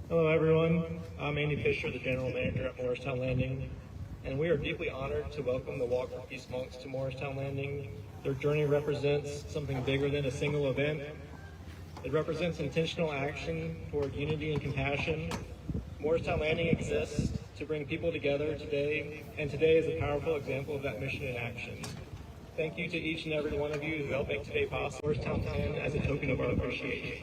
Hello everyone, I'm Andy Fisher, the General Manager at Morristown Landing, and we are deeply honored to welcome the Walk for Peace monks to Morristown Landing. Their journey represents something bigger than a single event. It represents intentional action toward unity and compassion. Morristown Landing exists to bring people together today, and today is a powerful example of that mission in action. Thank you to each and every one of you who helped make today possible. Morristown 10 as a token of our appreciation.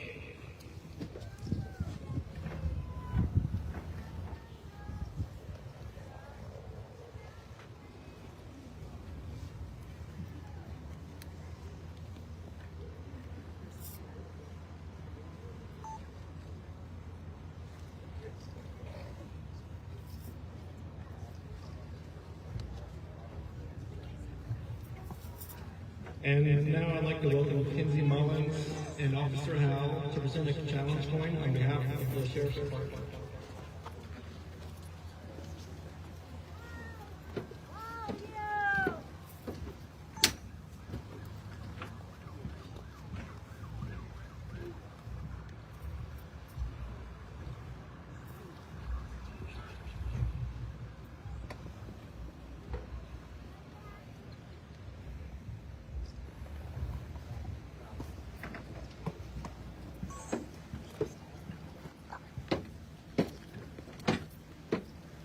And now I'd like to welcome Kinsey Mullins and Officer Howell to present a challenge coin on behalf of the Sheriff's Department.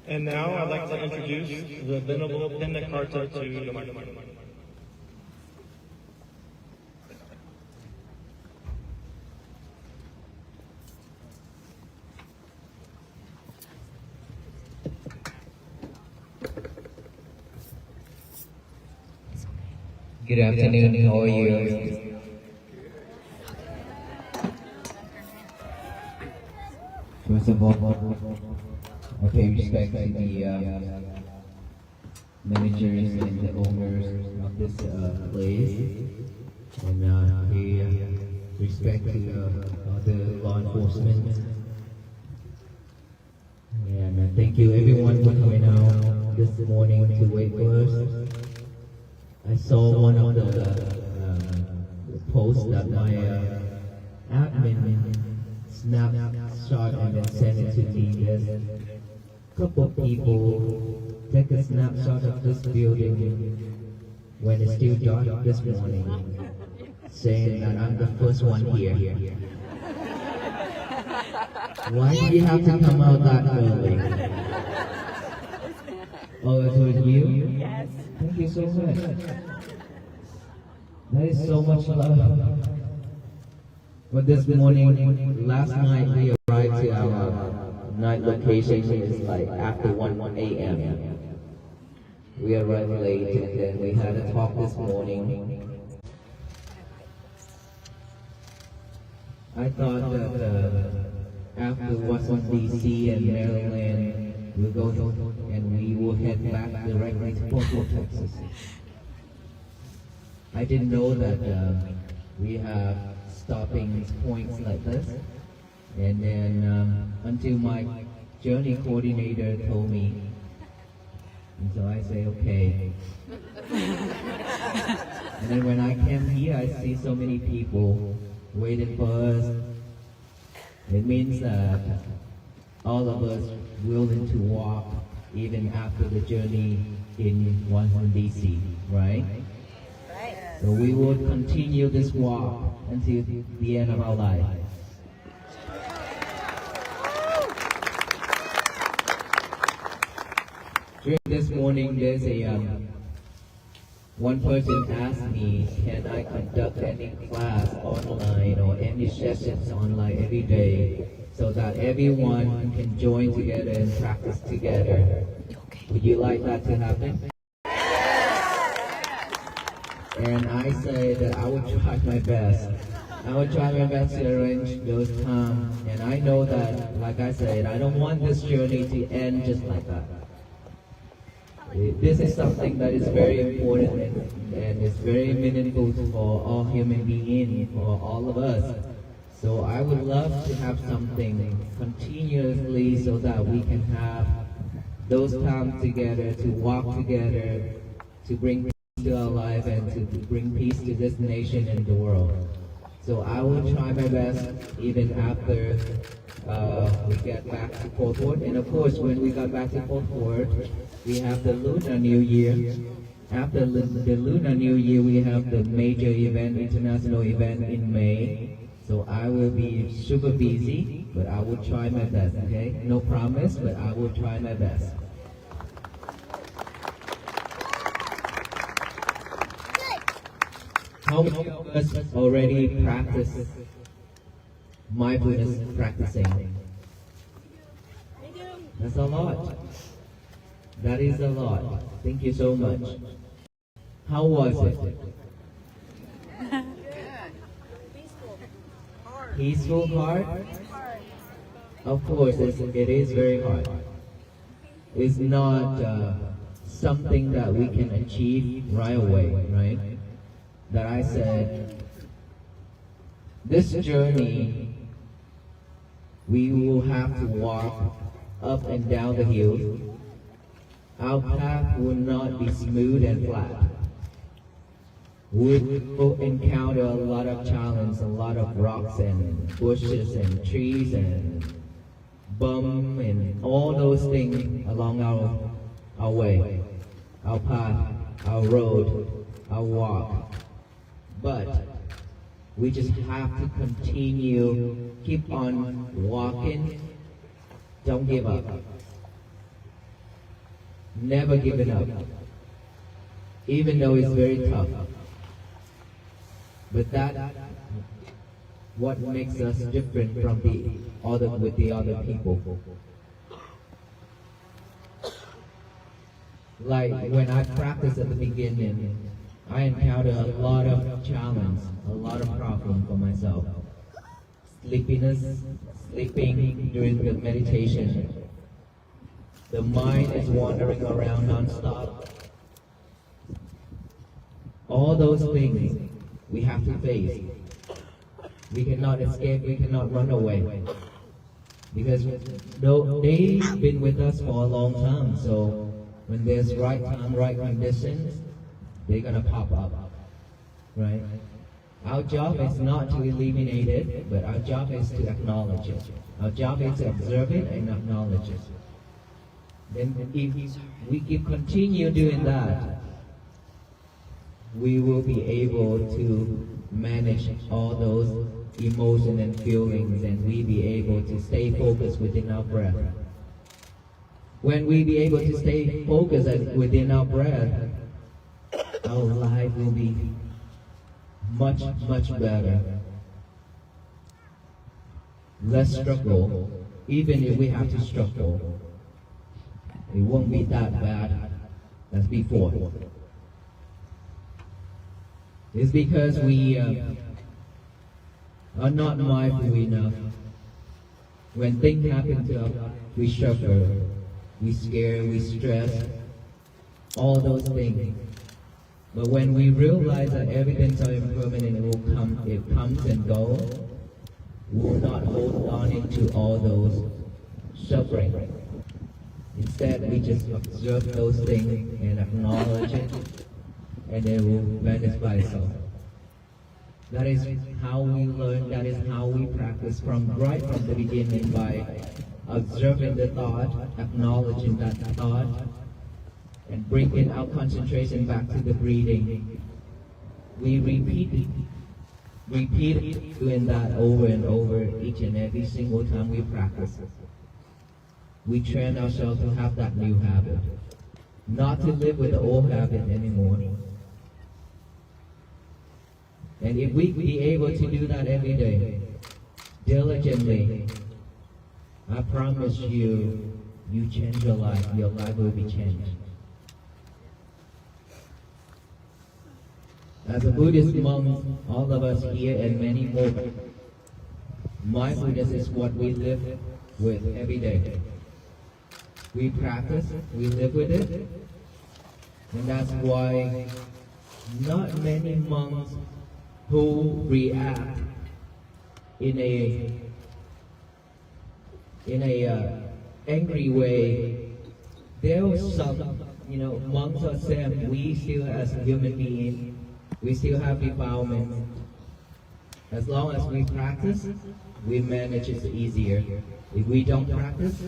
And now I'd like to introduce the Venerable Pinda Carta to the microphone. Good afternoon, how are you? First of all, I pay respect to the managers and the owners of this place, and pay respect to the law enforcement. And thank you everyone for coming out this morning to wait for us. I saw one of the posts that my admin snapshot and then sent it to me. There's a couple of people take a snapshot of this building when it's still dark this morning, saying that I'm the first one here. Why do you have to come out that early? Oh, it was you? Yes. Thank you so much. That is so much love. But this morning, last night we arrived to our night location. It's like after 1 a.m. We arrived late and then we had a talk this morning. I thought that after Washington D.C. and Maryland, we'll go and we will head back directly to Fort Worth, Texas. I didn't know that we have stopping points like this, and then until my journey coordinator told me, and so I say okay. And then when I came here, I see so many people waiting for us. It means that all of us willing to walk even after the journey in Washington D.C., right? So we will continue this walk until the end of our life. During this morning, there's one person asked me, can I conduct any class online or any sessions online every day so that everyone can join together and practice together? Would you like that to happen? And I say that I will try my best. I will try my best to arrange those times. And I know that, like I said, I don't want this journey to end just like that. This is something that is very important and it's very meaningful for all human beings, for all of us. So I would love to have something continuously so that we can have those times together, to walk together, to bring peace to our life and to bring peace to this nation and the world. So I will try my best even after we get back to Fort Worth. And of course, when we got back to Fort Worth, we have the Lunar New Year. After the Lunar New Year, we have the major event, international event in May. So I will be super busy, but I will try my best, okay? No promise, but I will try my best. How many of us already practice mindfulness practicing? That's a lot. That is a lot. Thank you so much. How was it? Peaceful, hard? Of course, it is very hard. It's not something that we can achieve right away, right? That I said, this journey, we will have to walk up and down the hill. Our path will not be smooth and flat. We will encounter a lot of challenges, a lot of rocks and bushes and trees and bump and all those things along our way, our path, our road, our walk. But we just have to continue, keep on walking, don't give up. Never giving up, even though it's very tough. But that's what makes us different from the other people. Like when I practiced at the beginning, I encountered a lot of challenge, a lot of problem for myself. Sleepiness, sleeping during the meditation. The mind is wandering around non-stop. All those things we have to face. We cannot escape, we cannot run away. Because they've been with us for a long time, so when there's right time, right conditions, they're gonna pop up, right? Our job is not to eliminate it, but our job is to acknowledge it. Our job is to observe it and acknowledge it. Then if we can continue doing that, we will be able to manage all those emotions and feelings, and we be able to stay focused within our breath. When we be able to stay focused within our breath, our life will be much, much better. Less struggle. Even if we have to struggle, it won't be that bad as before. It's because we are not mindful enough. When things happen to us, we struggle, we scare, we stress, all those things. But when we realize that everything's so impermanent, it comes and goes, we will not hold on into all those suffering. Instead, we just observe those things and acknowledge it, and it will vanish by itself. That is how we learn, that is how we practice right from the beginning, by observing the thought, acknowledging that thought, and bringing our concentration back to the breathing. We repeat doing that over and over each and every single time we practice. We train ourselves to have that new habit, not to live with the old habit anymore. And if we be able to do that every day, diligently, I promise you, you change your life will be changed. As a Buddhist monk, all of us here and many more, mindfulness is what we live with every day. We practice, we live with it, and that's why not many monks who react in a angry way. There are some, monks are saying we still as human beings, we still have defilements. As long as we practice, we manage it easier. If we don't practice,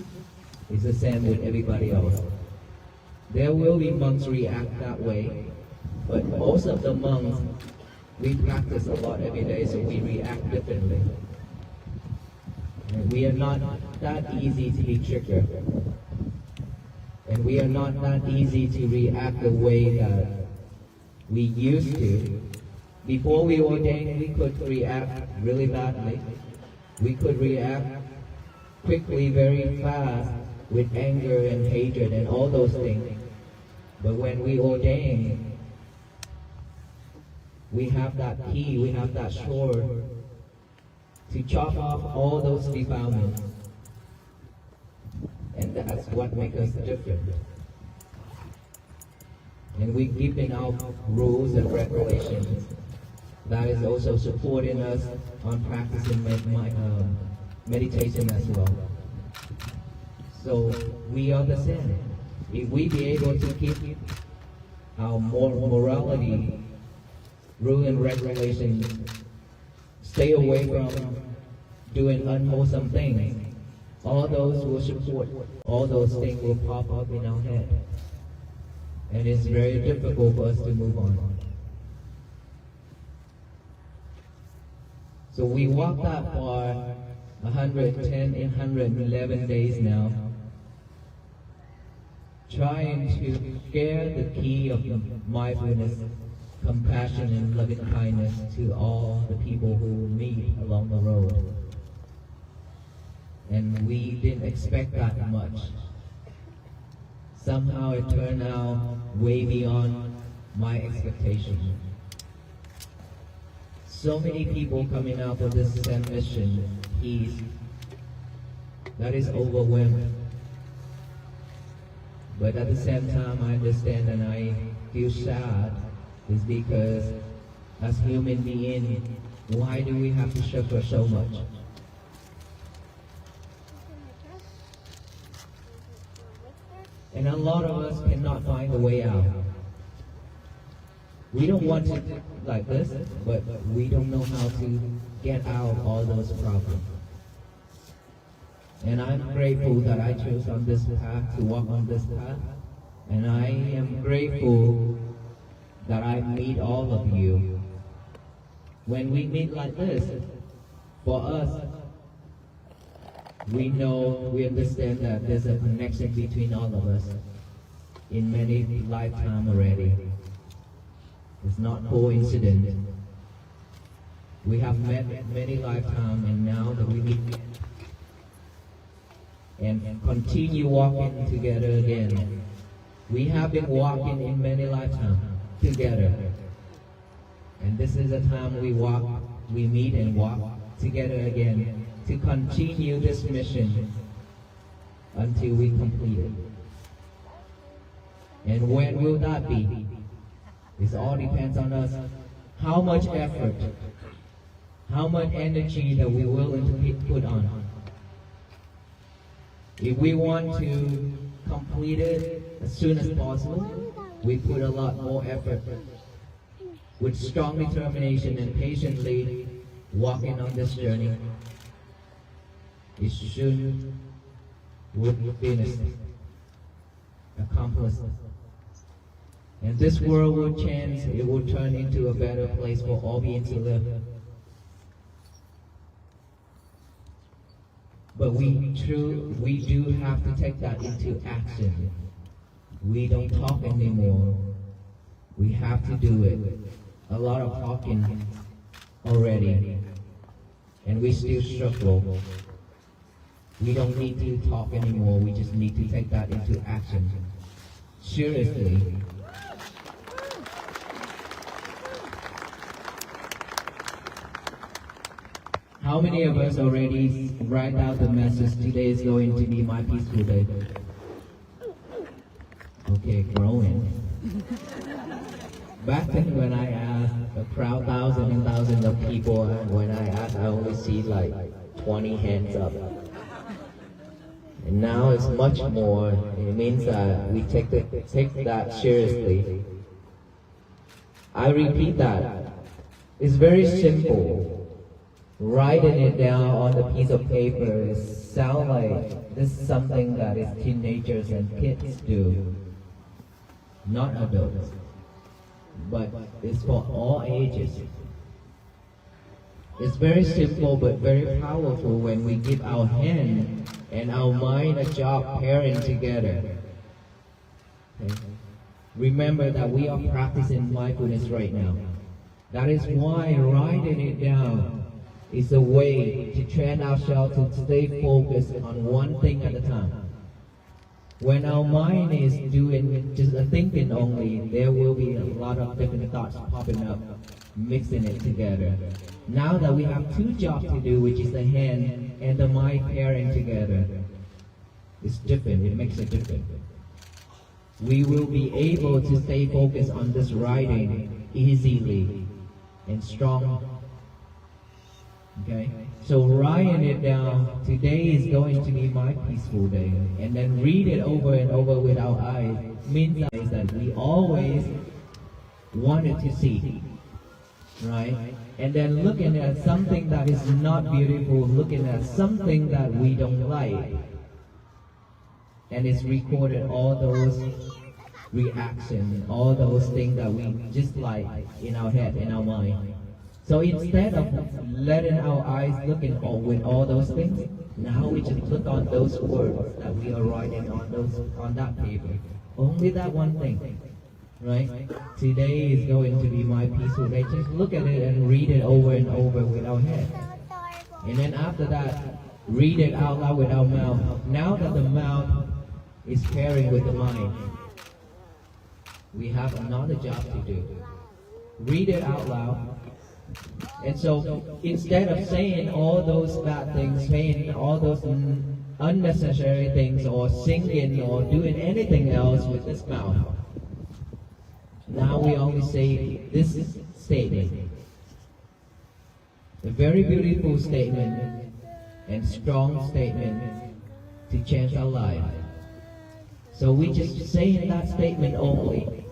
it's the same with everybody else. There will be monks react that way, but most of the monks, we practice a lot every day, so we react differently. And we are not that easy to be triggered. And we are not that easy to react the way that we used to. Before we ordained, we could react really badly. We could react quickly, very fast, with anger and hatred and all those things. But when we ordain, we have that key, we have that sword to chop off all those defilements. And that's what makes us different. And we keep in our rules and regulations. That is also supporting us on practicing meditation as well. So we are the same. If we be able to keep our morality, rule and regulations, stay away from doing unwholesome things, all those will support, all those things will pop up in our head. And it's very difficult for us to move on. So we walked that far, 110 and 111 days now, trying to share the key of mindfulness, compassion, and loving kindness to all the people who meet along the road. And we didn't expect that much. Somehow it turned out way beyond my expectations. So many people coming out of this same mission, that is overwhelming. But at the same time, I understand and I feel sad, is because as human beings, why do we have to suffer so much? And a lot of us cannot find a way out. We don't want to like this, but we don't know how to get out of all those problems. And I'm grateful that I chose on this path, to walk on this path. And I am grateful that I meet all of you. When we meet like this, for us, we know, we understand that there's a connection between all of us in many lifetimes already. It's not coincidence. We have met many lifetimes, and now that we meet and continue walking together again. We have been walking in many lifetimes together. And this is the time we meet and walk together again to continue this mission until we complete it. And when will that be? It all depends on us. How much effort, how much energy that we're willing to put on. If we want to complete it as soon as possible, we put a lot more effort. With strong determination and patiently walking on this journey, it soon will be finished, accomplished. And this world will change, it will turn into a better place for all beings to live. But we do have to take that into action. We don't talk anymore. We have to do it. A lot of talking already, and we still struggle. We don't need to talk anymore. We just need to take that into action. Seriously. How many of us already write out the message, today is going to be my peaceful day? Okay, growing. Back then when I asked a crowd, thousands and thousands of people, and when I asked, I only see like 20 hands up. And now it's much more. It means that we take that seriously. I repeat that. It's very simple. Writing it down on a piece of paper sounds like this is something that is teenagers and kids do, not adults. But it's for all ages. It's very simple but very powerful when we give our hand and our mind a job pairing together. Okay? Remember that we are practicing mindfulness right now. That is why writing it down is a way to train ourselves to stay focused on one thing at a time. When our mind is doing just a thinking only, there will be a lot of different thoughts popping up, mixing it together. Now that we have two jobs to do, which is the hand and the mind pairing together, it's different, it makes it different. We will be able to stay focused on this writing easily and strong. Okay? So writing it down, today is going to be my peaceful day, and then read it over and over with our eyes, means that we always wanted to see, right? And then looking at something that is not beautiful, looking at something that we don't like, and it's recorded all those reactions, all those things that we dislike in our head, in our mind. So instead of letting our eyes look with all those things, now we just look on those words that we are writing on that paper. Only that one thing, right? Today is going to be my peaceful day. Just look at it and read it over and over with our head. And then after that, read it out loud with our mouth. Now that the mouth is pairing with the mind, we have another job to do. Read it out loud. And so instead of saying all those bad things, saying all those unnecessary things, or singing or doing anything else with this mouth, now we only say this statement. A very beautiful statement and strong statement to change our life. So we just say that statement only,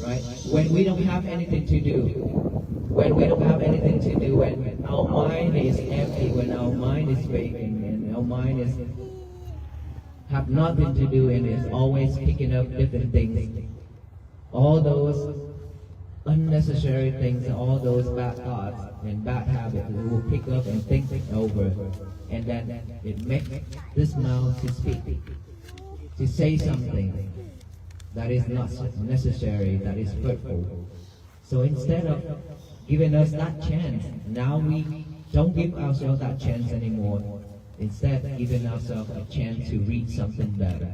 right? When we don't have anything to do, when we don't have anything to do, when our mind is empty, when our mind is vacant, and our mind is have nothing to do and is always picking up different things, all those unnecessary things, all those bad thoughts and bad habits, we will pick up and think over, and then it makes this mouth to speak, to say something that is not necessary, that is hurtful. So instead of given us that chance. Now we don't give ourselves that chance anymore. Instead, giving ourselves a chance to read something better,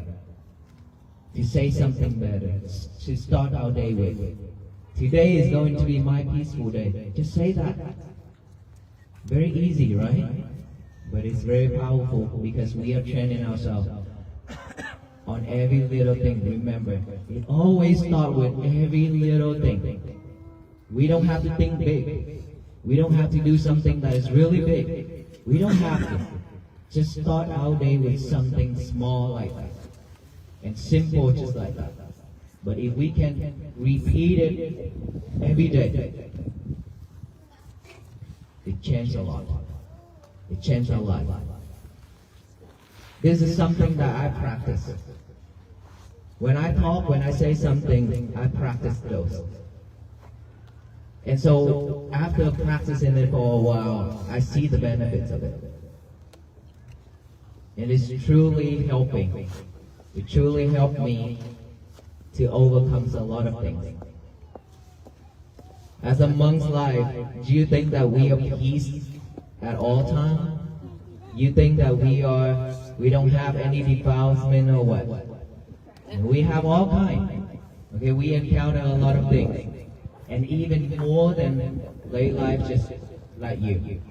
to say something better, to start our day with. Today is going to be my peaceful day. Just say that. Very easy, right? But it's very powerful because we are training ourselves on every little thing. Remember, it always starts with every little thing. We don't have to think big. We don't have to do something that is really big. We don't have to. Just start our day with something small like that. And simple just like that. But if we can repeat it every day, it changes a lot. It changes our life. This is something that I practice. When I talk, when I say something, I practice those. And so after practicing it for a while, I see the benefits of it. And it's truly helping. It truly helped me to overcome a lot of things. As a monk's life, do you think that we are peace at all times? You think that we don't have any defilement or what? We have all kinds. Okay, we encounter a lot of things. And even more than late life, just like you.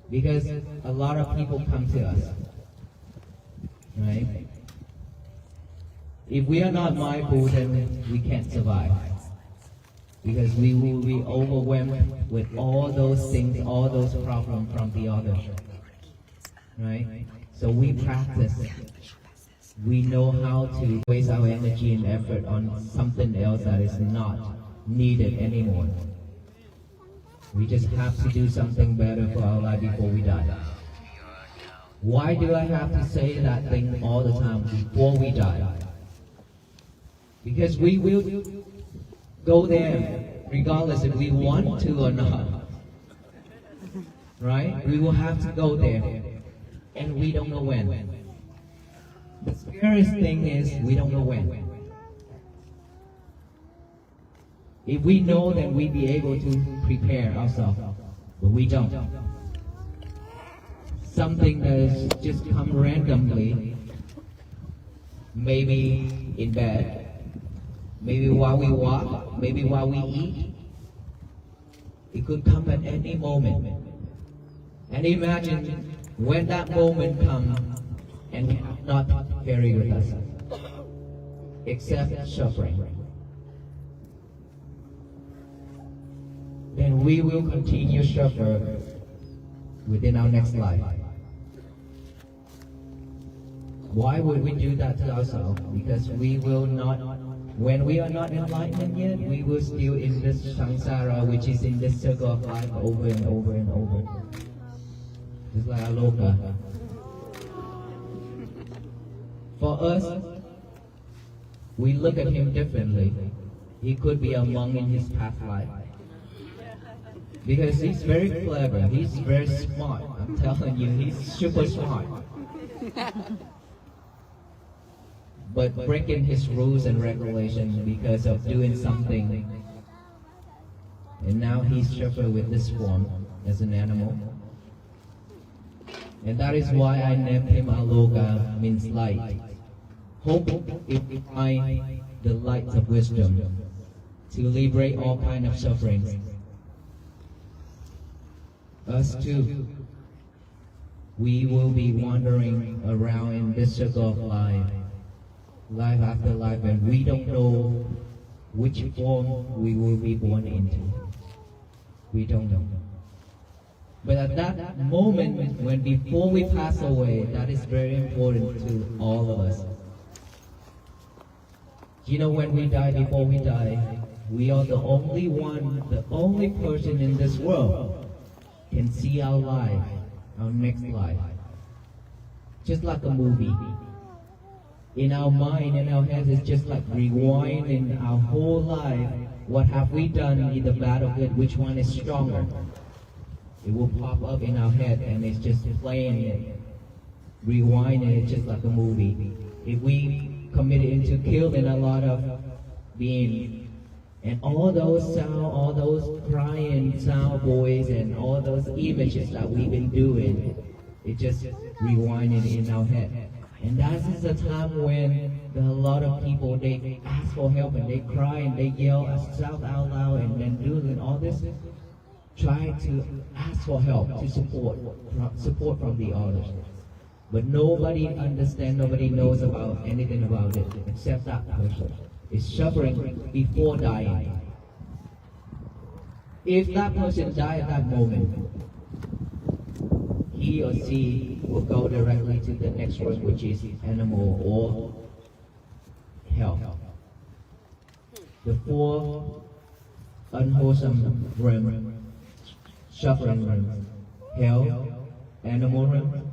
Because a lot of people come to us. Right? If we are not mindful, then we can't survive. Because we will be overwhelmed with all those things, all those problems from the others. Right? So we practice. We know how to waste our energy and effort on something else that is not needed anymore. We just have to do something better for our life before we die. Why do I have to say that thing all the time before we die? Because we will go there regardless if we want to or not. Right? We will have to go there. And we don't know when. The scariest thing is we don't know when. If we know, then we'd be able to prepare ourselves. But we don't. Something that has just come randomly, maybe in bed, maybe while we walk, maybe while we eat. It could come at any moment. And imagine when that moment comes and we have not carry with us, except suffering. Then we will continue to suffer within our next life. Why would we do that to ourselves? Because we will not, when we are not enlightened yet, we will still in this samsara, which is in this circle of life over and over and over. Just like Aloka. For us, we look at him differently. He could be a monk in his past life. Because he's very clever, he's very smart. I'm telling you, he's super smart. But breaking his rules and regulations because of doing something. And now he's suffering with this form as an animal. And that is why I named him Aloka, means light. Hope if we find the light of wisdom to liberate all kind of sufferings. Us too, we will be wandering around in this circle of life, life after life, and we don't know which form we will be born into. We don't know. But at that moment, when before we pass away, that is very important to all of us. You know, when we die, before we die, we are the only one, the only person in this world can see our life, our next life. Just like a movie. In our mind, in our heads, it's just like rewinding our whole life. What have we done, either bad or good? Which one is stronger? It will pop up in our head and it's just playing it, rewinding it just like a movie. If we committed into killing a lot of beings And all those sound, all those crying sound voice and all those images that we've been doing, it just rewinding in our head. And that is the time when a lot of people, they ask for help and they cry and they yell shout out loud and then doing all this, try to ask for help, to support from the others. But nobody understands, nobody knows about anything about it except that person is suffering before dying. If that person died at that moment, he or she will go directly to the next room, which is animal or hell. The four unwholesome realms, suffering realms: hell, animal realm,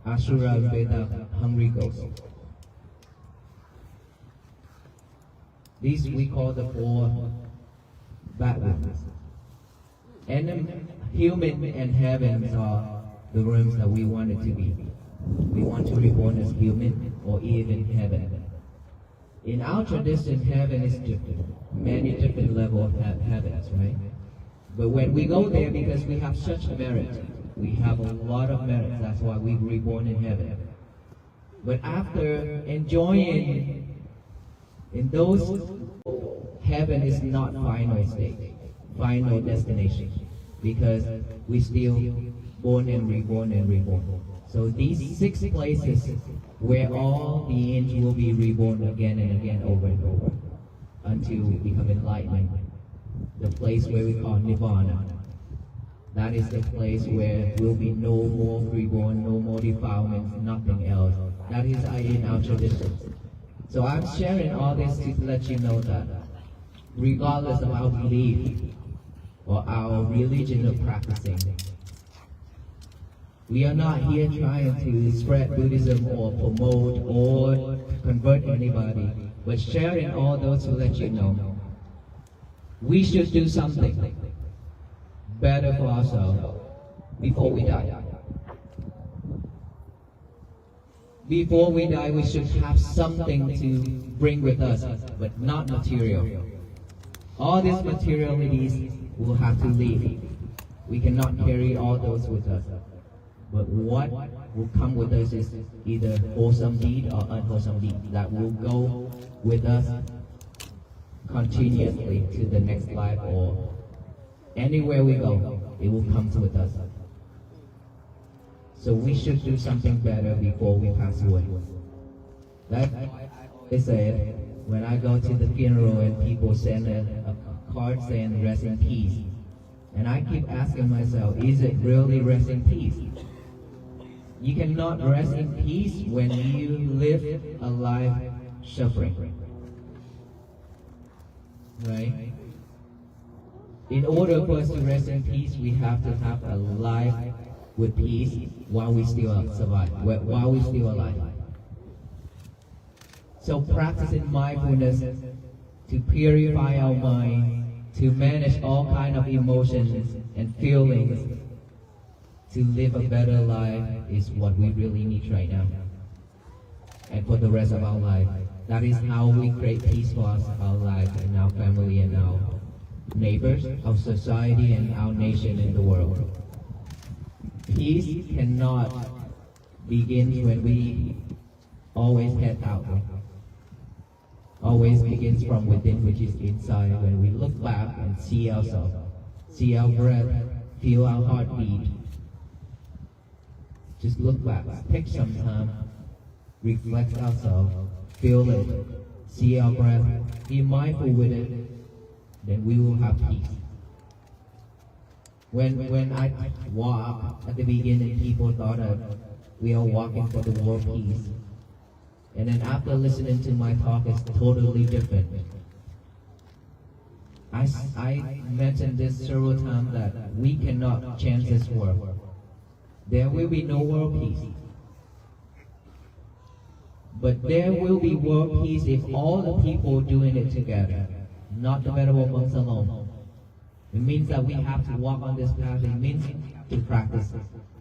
asura, beta, hungry ghosts. These we call the four bad realms. And human and heavens are the realms that we want it to be. We want to be born as human or even heaven. In our tradition, heaven is different. Many different levels of heavens, right? But when we go there, because we have such merit, we have a lot of merit. That's why we were reborn in heaven. But after enjoying in those, heaven is not final state, final destination, because we still born and reborn and reborn. So these 6 places where all beings will be reborn again and again, over and over, until we become enlightened. The place where we call Nirvana. That is the place where will be no more reborn, no more defilements, nothing else. That is in our traditions. So I'm sharing all this to let you know that regardless of our belief or our religion of practicing, we are not here trying to spread Buddhism or promote or convert anybody, but sharing all those to let you know we should do something better for ourselves before we die. Before we die, we should have something to bring with us, but not material. All these materialities will have to leave. We cannot carry all those with us. But what will come with us is either wholesome deed or unwholesome deed that will go with us continuously to the next life, or anywhere we go, it will come with us. So we should do something better before we pass away. That's why I say when I go to the funeral and people send a card saying rest in peace, and I keep asking myself, is it really rest in peace? You cannot rest in peace when you live a life suffering. Right? In order for us to rest in peace, we have to have a life with peace while we still survive, while we still alive. So practicing mindfulness to purify our mind, to manage all kind of emotions and feelings, to live a better life is what we really need right now. And for the rest of our life, that is how we create peace for us, our life and our family and our neighbors, our society and our nation in the world. Peace cannot begin when we always head out. Always begins from within, which is inside, when we look back and see ourselves, see our breath, feel our heartbeat. Just look back, take some time, reflect ourselves, feel it, see our breath, be mindful with it, then we will have peace. When I walk at the beginning, people thought we are walking for the world peace. And then after listening to my talk, it's totally different. I mentioned this several times that we cannot change this world. There will be no world peace. But there will be world peace if all the people doing it together, not the venerable monks alone. It means that we have to walk on this path. It means to practice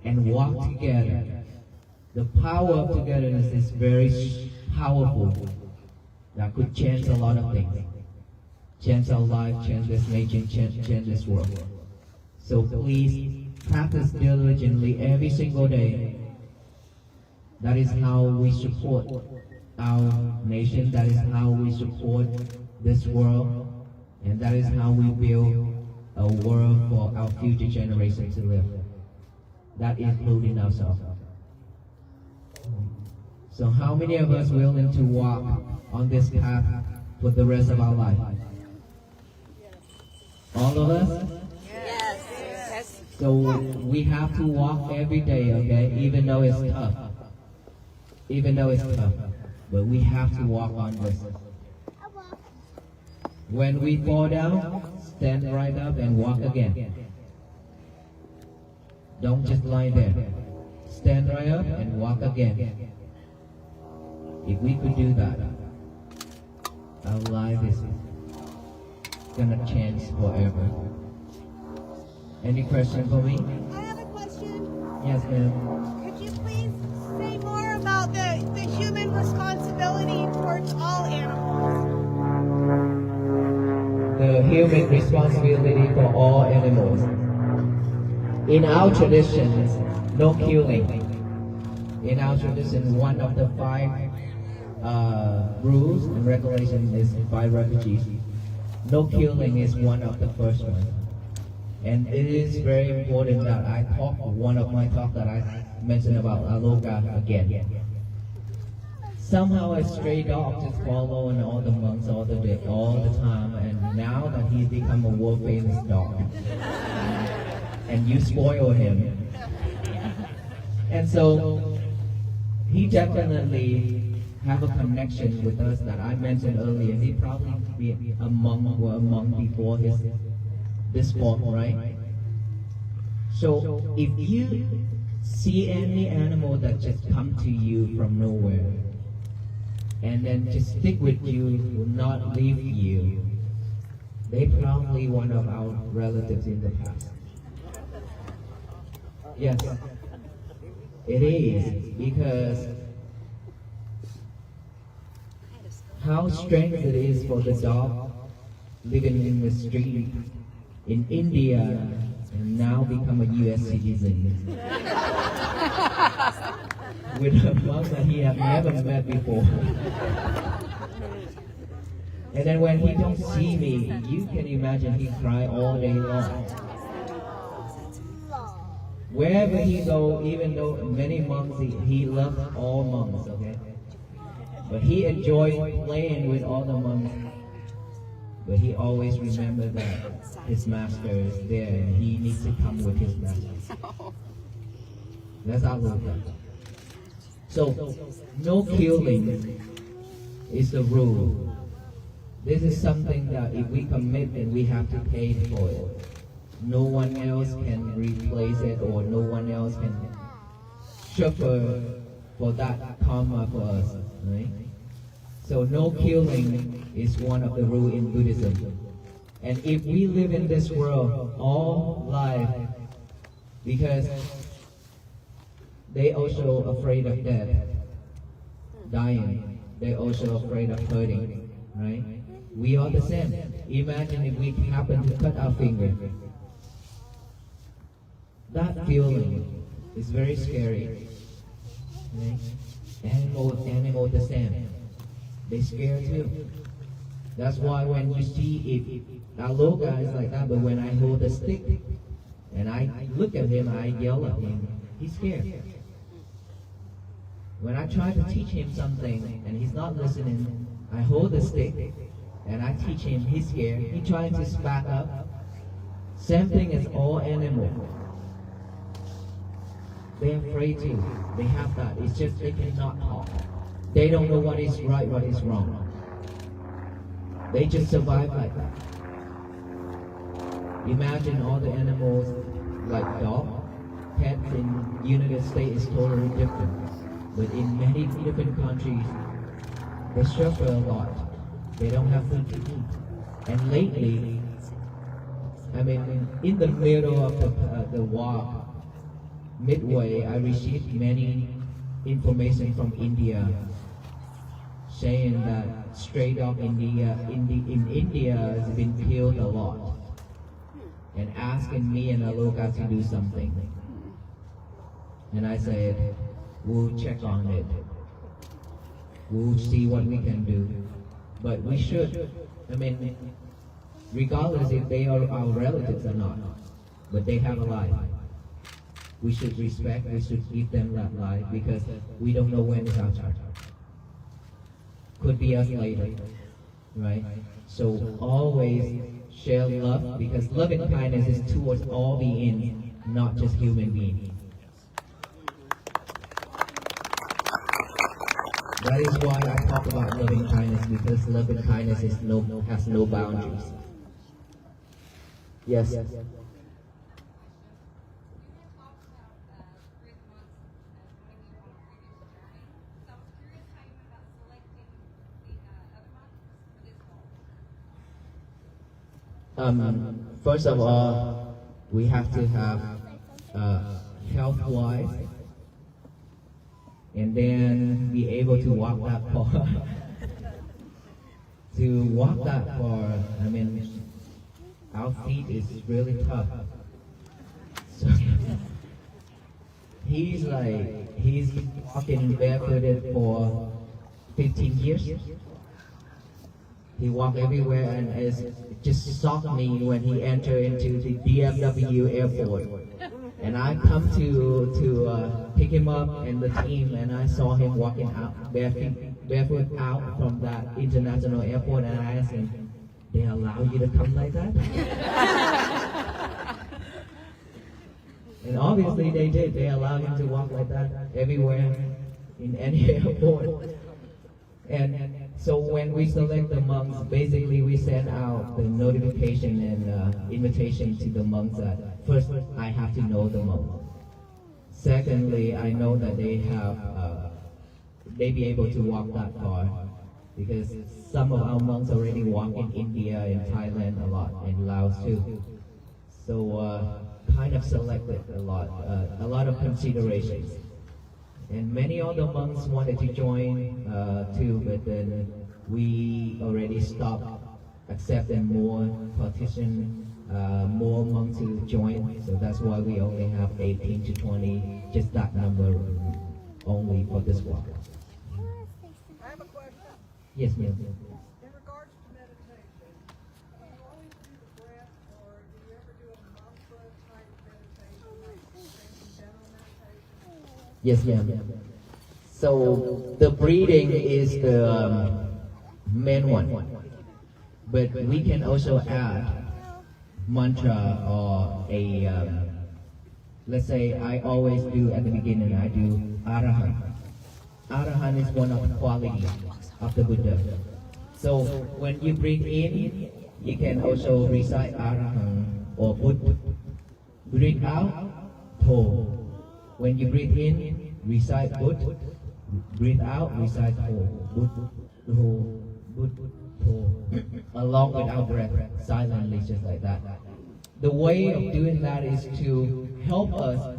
and walk together. The power of togetherness is very powerful. That could change a lot of things. change our life, change this nation, change this world. So please practice diligently every single day. That is how we support our nation, that is how we support this world, and that is how we build a world for our future generations to live. That including ourselves. So how many of us willing to walk on this path for the rest of our life? All of us? Yes. So we have to walk every day, okay? Even though it's tough. Even though it's tough. But we have to walk on this. When we fall down, stand right up and walk again. Don't just lie there. Stand right up and walk again. If we could do that, our life is gonna change forever. Any question for me? I have a question. Yes, ma'am. Could you please say more about the human responsibility towards all animals? The human responsibility for all animals. In our traditions, no killing. In our tradition, one of the 5 rules and regulations is by refugees. No killing is one of the first ones. And it is very important that I talk one of my talk that I mentioned about aloga again. Somehow a stray dog just following all the monks all the day, all the time, and now that he's become a world famous dog, and you spoil him, and so he definitely have a connection with us that I mentioned earlier. He probably be a monk or a monk before this form, right? So if you see any animal that just come to you from nowhere, and then just stick with you, will not leave you, they probably one of our relatives in the past. Yes, it is, because how strange it is for the dog living in the street in India and now become a US citizen with a monk that he have never met before. And then when he don't see me, you can imagine he cry all day long. Wherever he go, even though many monks, he loves all monks, okay? But he enjoys playing with all the monks. But he always remembers that his master is there and he needs to come with his master. That's our rule. So, no killing is the rule. This is something that if we commit, then we have to pay for it. No one else can replace it, or no one else can suffer for that karma for us, right? So no killing is one of the rules in Buddhism. And if we live in this world all life, because they also afraid of death, dying, they're also afraid of hurting, right? We are the same. Imagine if we happen to cut our finger. That feeling is very scary. Right? Animal the same. They scare too. That's why when you see if our little guy is like that, but when I hold a stick and I look at him, I yell at him, he's scared. When I try to teach him something and he's not listening, I hold the stick and I teach him, he's scared. He tries to spark up. Same thing as all animals. They're afraid too. They have that. It's just they cannot talk. They don't know what is right, what is wrong. They just survive like that. Imagine all the animals like dog, pets in United States is totally different. But in many different countries, they suffer a lot. They don't have food to eat. And lately, I mean, in the middle of the walk, midway, I received many information from India saying that stray dog in India has been killed a lot, and asking me and Aloka to do something. And I said, we'll check on it. We'll see what we can do. But we should, I mean, regardless if they are our relatives or not, but they have a life. We should respect, we should give them that life because we don't know when it's our turn. Could be us later, right? So always share love because love and kindness is towards all beings, not just human beings. That is why I talk about loving kindness, because love and kindness has no boundaries. Yes. First of all, we have to have health-wise, and then be able to walk that far. To walk that far, I mean, our feet is really tough. So he's walking barefooted for 15 years. He walked everywhere, and it just shocked me when he entered into the DFW airport. And I come to pick him up and the team, and I saw him walking out barefoot out from that international airport, and I asked him, "They allow you to come like that?" And obviously they did. They allowed him to walk like that everywhere in any airport. And so when we select the monks, basically we send out the notification and invitation to the monks that first I have to know the monk. Secondly, I know that they be able to walk that far because some of our monks already walk in India and Thailand a lot, and Laos too. So kind of selected a lot of considerations. And many other monks wanted to join too, but then we already stopped accepting more more monks to join. So that's why we only have 18 to 20, just that number only for this walk. I have a question. Yes, ma'am. In regards to meditation, do you always do the breath, or do you ever do a mantra type meditation, like general meditation? Yes, ma'am. So the breathing is the main one, but we can also add mantra or let's say I always do at the beginning, I do Arahant. Arahant is one of the qualities of the Buddha. So when you breathe in, you can also recite Arahant or Buddha. Breathe out, Tho. When you breathe in, recite Buddha. Breathe out, recite Tho. Buddha, Tho, Buddha, Tho. Along with our breath, silently, just like that. The way of doing that is to help us,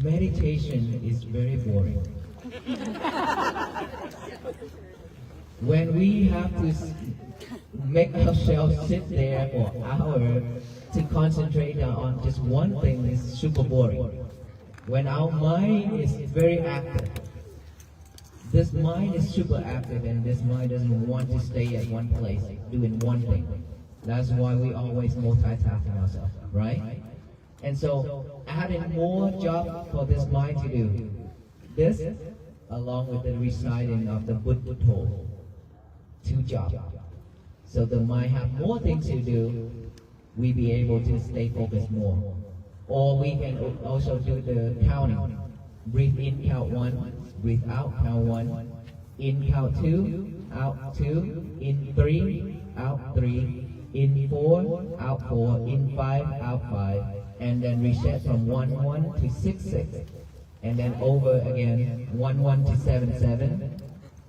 meditation is very boring. When we have to make ourselves sit there for hours to concentrate on just one thing is super boring. When our mind is very active, this mind is super active, and this mind doesn't want to stay at one place doing one thing. That's why we always multitasking ourselves, right? And so adding more job for this mind to do. This, along with the reciting of the Buddha Tho, 2 jobs. So the mind have more things to do, we be able to stay focused more. Or we can also do the counting. Breathe in, count 1. Breathe out, count 1. In, count 2. Out 2. In 3. Out 3. In 4. Out 4. In 5. Out 5. And then reset from 1-1 to 6-6. And then over again, 1-1 to 7-7.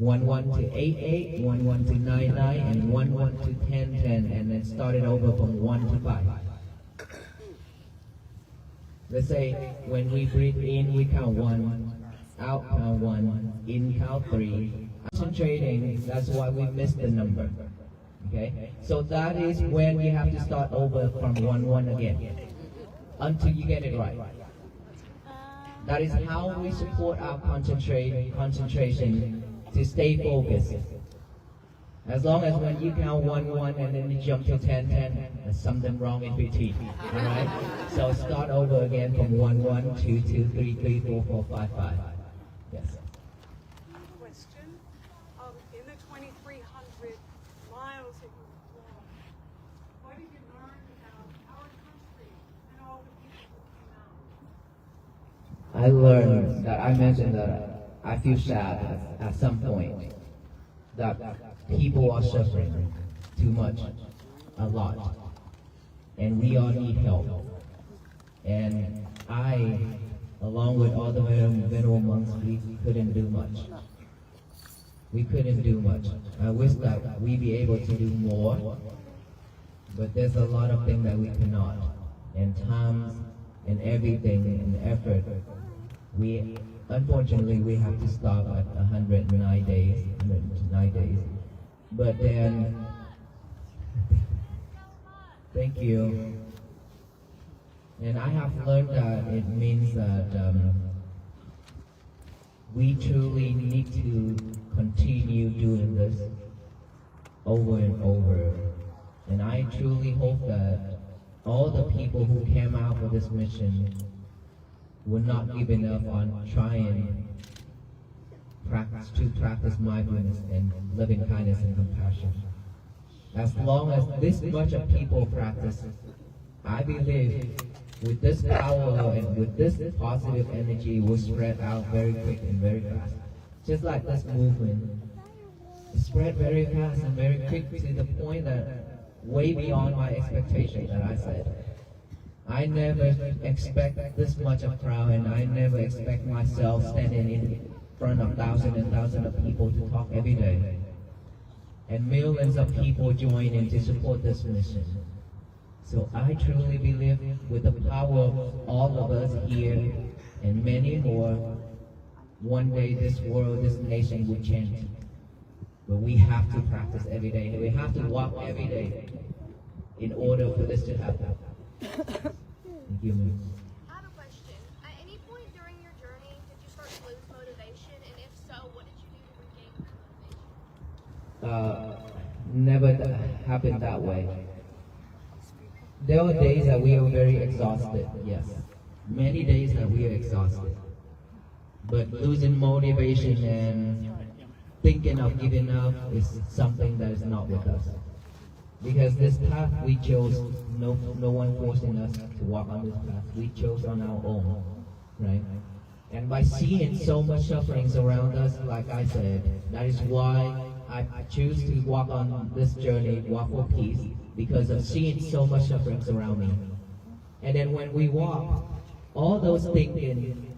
1-1 to 8-8. 1-1 to 9-9. And 1-1 to 10-10. And then start it over from 1 to 5. Let's say when we breathe in, we count 1. out count 1, in count 3. Concentrating, that's why we missed the number. Okay? So that is when you have to start over from 1, 1 again, until you get it right. That is how we support our concentration to stay focused. As long as when you count 1, 1 and then you jump to 10, 10, there's something wrong in between. Alright? So start over again from 1, 1, 2, 2, 3, 3, 4, 4, 5, 5. Yes. Question. In the 2,300 miles that you walked, what did you learn about our country and all the people who came out? I learned that I mentioned that I feel sad at some point that people are suffering too much, a lot, and we all need help. And I, along with all the venerable monks, we couldn't do much. We couldn't do much. I wish that we be able to do more, but there's a lot of things that we cannot. And time and everything and effort, unfortunately we have to stop at 109 days. 109 days. But then, thank you. And I have learned that it means that we truly need to continue doing this over and over. And I truly hope that all the people who came out for this mission will not give up on trying to practice mindfulness and loving kindness and compassion. As long as this much of people practice, I believe with this power and with this positive energy will spread out very quick and very fast. Just like this movement, it spread very fast and very quick to the point that way beyond my expectation that I said. I never expect this much of crowd, and I never expect myself standing in front of thousands and thousands of people to talk every day. And millions of people join in to support this mission. So I truly believe with the power of all of us here and many more, one day this world, this nation will change. But we have to practice every day. We have to walk every day in order for this to happen. Thank you, ma'am. I have a question. At any point during your journey, did you start to lose motivation? And if so, what did you do to regain that motivation? Never happened that way. There were days that we were very exhausted, yes. Many days that we are exhausted. But losing motivation and thinking of giving up is something that is not with us. Because this path we chose, no one forcing us to walk on this path. We chose on our own, right? And by seeing so much sufferings around us, like I said, that is why I choose to walk on this journey, walk for peace, because of seeing so much sufferings around me. And then when we walk, all those thinking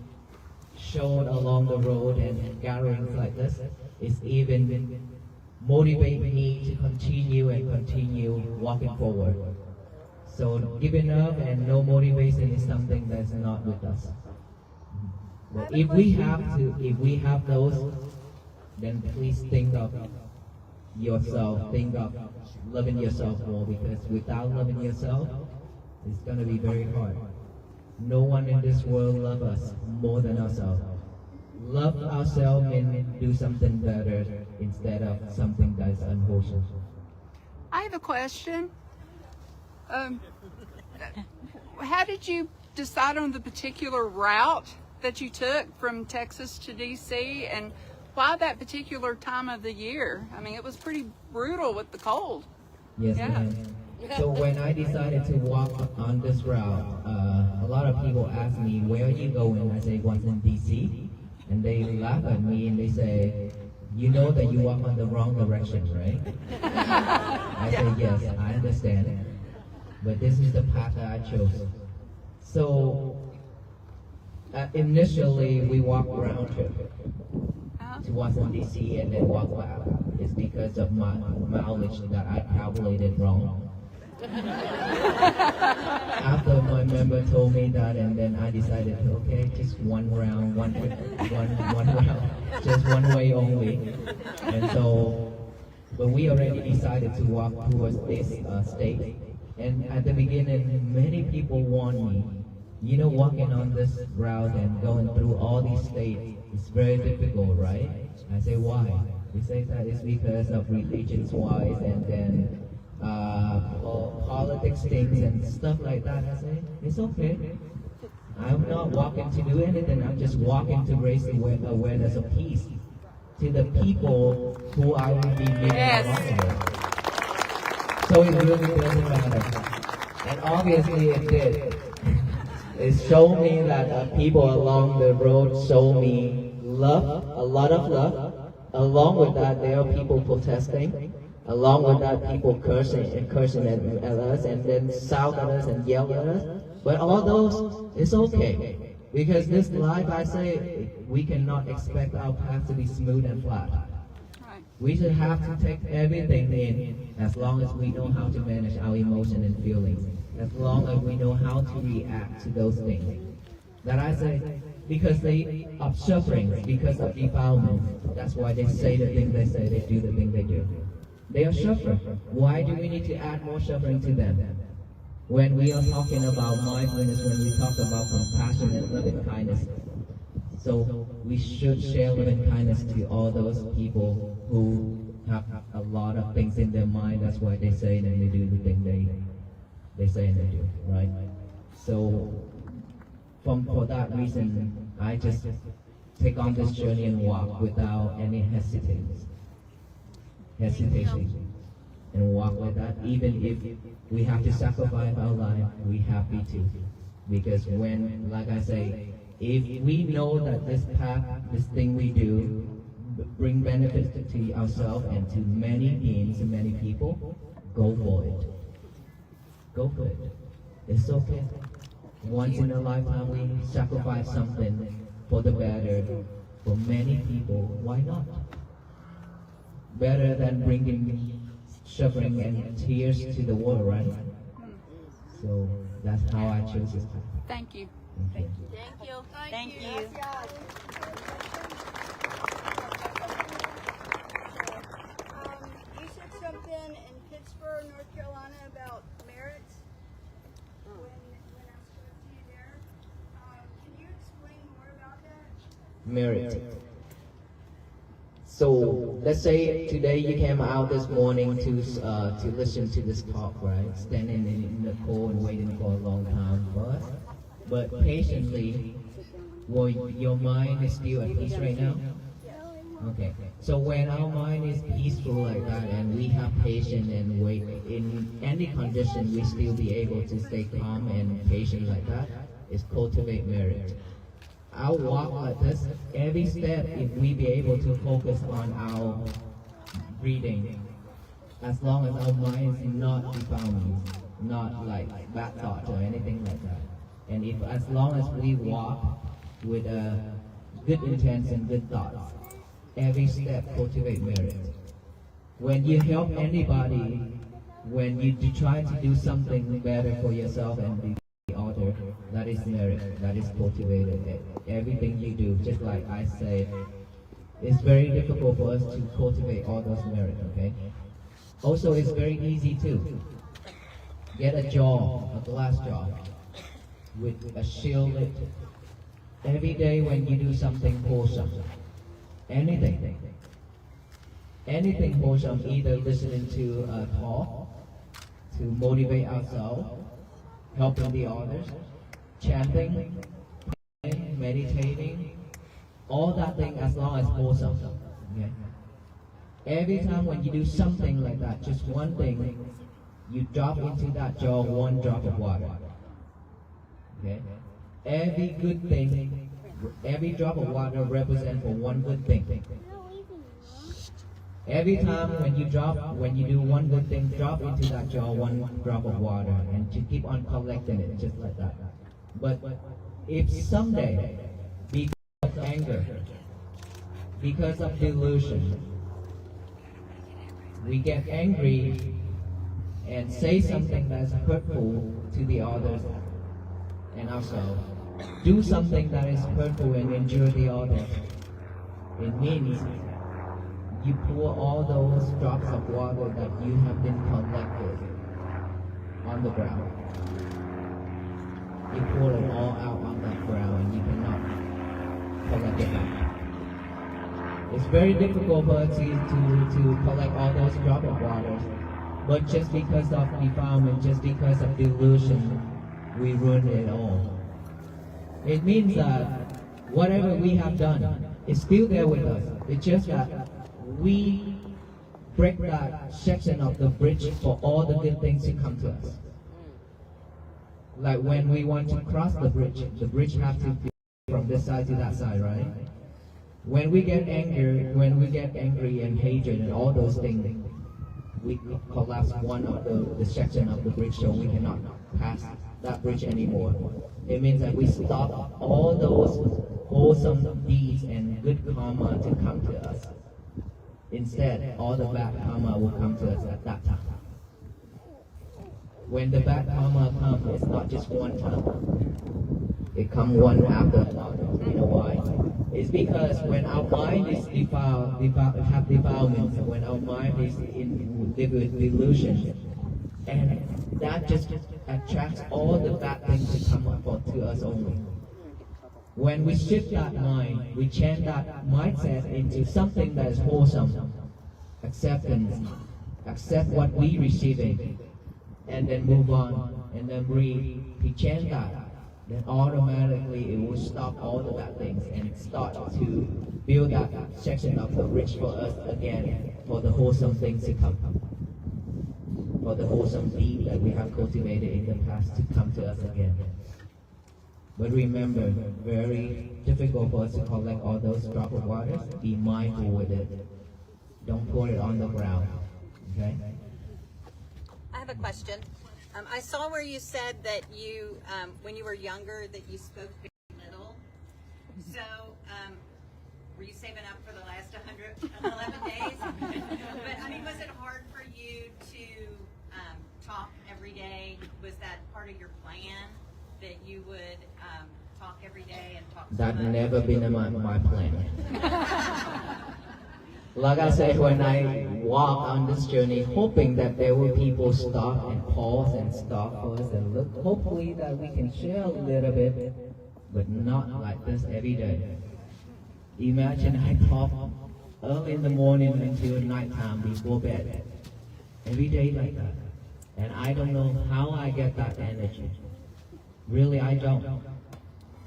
shown along the road and gatherings like this is even motivate me to continue and continue walking forward. So giving up and no motivation is something that's not with us. But if we have those, then please think of yourself, think of loving yourself more, because without loving yourself, it's going to be very hard. No one in this world loves us more than ourselves. Love ourselves and do something better instead of something that is unwholesome. I have a question. How did you decide on the particular route that you took from Texas to DC, and why that particular time of the year? I mean, it was pretty brutal with the cold. Yes, Yeah. ma'am. So when I decided to walk on this route, a lot of people ask me, where are you going? I say, what's in DC? And they laugh at me and they say, you know that you walk on the wrong direction, right? I say, yes, I understand. But this is the path that I chose. So initially we walked round trip to Washington DC and then walk back. It's because of my mileage that I calculated wrong. After my member told me that, and then I decided, okay, just one round, one round, just one way only. And so, but we already decided to walk towards this state. And at the beginning, many people warned me, you know, walking on this route and going through all these states is very difficult, right? I say, why? They say that it's because of religions wise, and then politics things and stuff like that. I say, it's okay. I'm not walking to do anything. I'm just walking to raise awareness of peace to the people who I will be meeting along with. So it really doesn't matter. And obviously it did. It showed me that people along the road show me love, a lot of love. Along with that, there are people protesting. Along with that, people cursing at us, and then shout at us and yell at us. But all those, it's okay. Because this life, I say, we cannot expect our path to be smooth and flat. We should have to take everything in as long as we know how to manage our emotions and feelings. As long as we know how to react to those things. That I say, because they are suffering, because of defilement. That's why they say the thing they say, they do the thing they do. They are suffering. Why do we need to add more suffering to them? When we are talking about mindfulness, when we talk about compassion and loving kindness, so we should share loving kindness to all those people who have a lot of things in their mind. That's why they say and they do the thing they say and they do, right? So for that reason, I just take on this journey and walk without any hesitation, and walk like that. Even if we have to sacrifice our life, we happy to, because when, like I say, if we know that this path, this thing we do, bring benefits to ourselves and to many beings and many people, go for it. Go for it. It's okay. Once in a lifetime, we sacrifice something for the better for many people. Why not? Better than bringing suffering and tears to the world, right? So that's how I chose this path. Thank you. Thank you. Thank you. Thank you. You said something in Pittsburgh, North Carolina about merit when I spoke to you there. Can you explain more about that? Merit. So let's say today you came out this morning to listen to this talk, right? Standing in the cold and waiting for a long time, but patiently, well, your mind is still at peace right now? Okay. So when our mind is peaceful like that and we have patience and wait, in any condition we still be able to stay calm and patient like that, is cultivate merit. Our walk like this, every step, if we be able to focus on our breathing, as long as our mind is not defiling, not like bad thoughts or anything like that. And if as long as we walk with a good intent and good thoughts, every step cultivate merit. When you help anybody, when you try to do something better for yourself and the other, that is merit, that is cultivated. Everything you do, just like I said, it's very difficult for us to cultivate all those merit, okay? Also, it's very easy too. Get a jar, a glass jar, with a shield lid. Every day when you do something wholesome, anything wholesome, either listening to a talk to motivate ourselves, helping the others, chanting, praying, meditating, all that thing as long as wholesome. Okay? Every time when you do something like that, just one thing, you drop into that jar one drop of water. Okay? Every good thing, every drop of water represents for one good thing. Every time when you do one good thing, drop into that jar one drop of water and to keep on collecting it just like that. But if someday, because of anger, because of delusion, we get angry and say something that's hurtful to the others, and ourselves, do something that is hurtful and injure the other, it means you pour all those drops of water that you have been collected on the ground. You pour it all out on that ground and you cannot collect it back. It's very difficult for us to collect all those drops of water, but just because of defilement, just because of delusion, we ruin it all. It means that whatever we have done is still there with us. It's just that we break that section of the bridge for all the good things to come to us. Like when we want to cross the bridge has to be from this side to that side, right? When we get angry and hatred and all those things, we collapse one of the section of the bridge so we cannot pass that bridge anymore. It means that we stop all those wholesome deeds and good karma to come to us. Instead, all the bad karma will come to us at that time. When the bad karma comes, it's not just one time. It comes one after another. You know why? It's because when our mind is have defilements, when our mind is in delusion, and that just attracts all the bad things to come up to us only. When we shift that mind, we change that mindset into something that is wholesome, acceptance, accept what we receiving, and then move on, and then breathe. We change that, then automatically it will stop all the bad things and start to build that section of the bridge for us again, for the wholesome things to come, for the wholesome deed that we have cultivated in the past to come to us again. But remember, very difficult for us to collect all those drops of water. Be mindful with it. Don't pour it on the ground. Okay? I have a question. I saw where you said that you, when you were younger, that you spoke very little. So, were you saving up for the last 111 days? But, I mean, was it hard for you to talk every day? Was that part of your plan, that you would talk every day and talk so That much? never been in my plan. Like I said, when I walk on this journey, hoping that there will people stop and pause and stop for us and look, hopefully that we can share a little bit, but not like this every day. Imagine I talk early in the morning until nighttime before bed, every day like that. And I don't know how I get that energy. Really, I don't.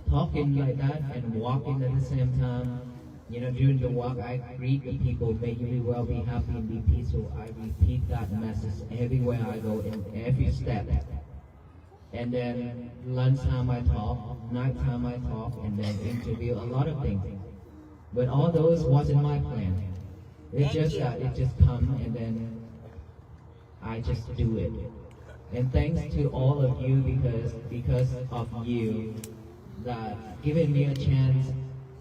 Talking like that and walking at the same time, you know, during the walk, I greet the people, may you be well, be happy, and be peaceful. I repeat that message everywhere I go, in every step. And then lunchtime I talk, nighttime I talk, and then interview, a lot of things. But all those wasn't my plan. It's just that it just come and then I just do it. And thanks to all of you because of you that giving me a chance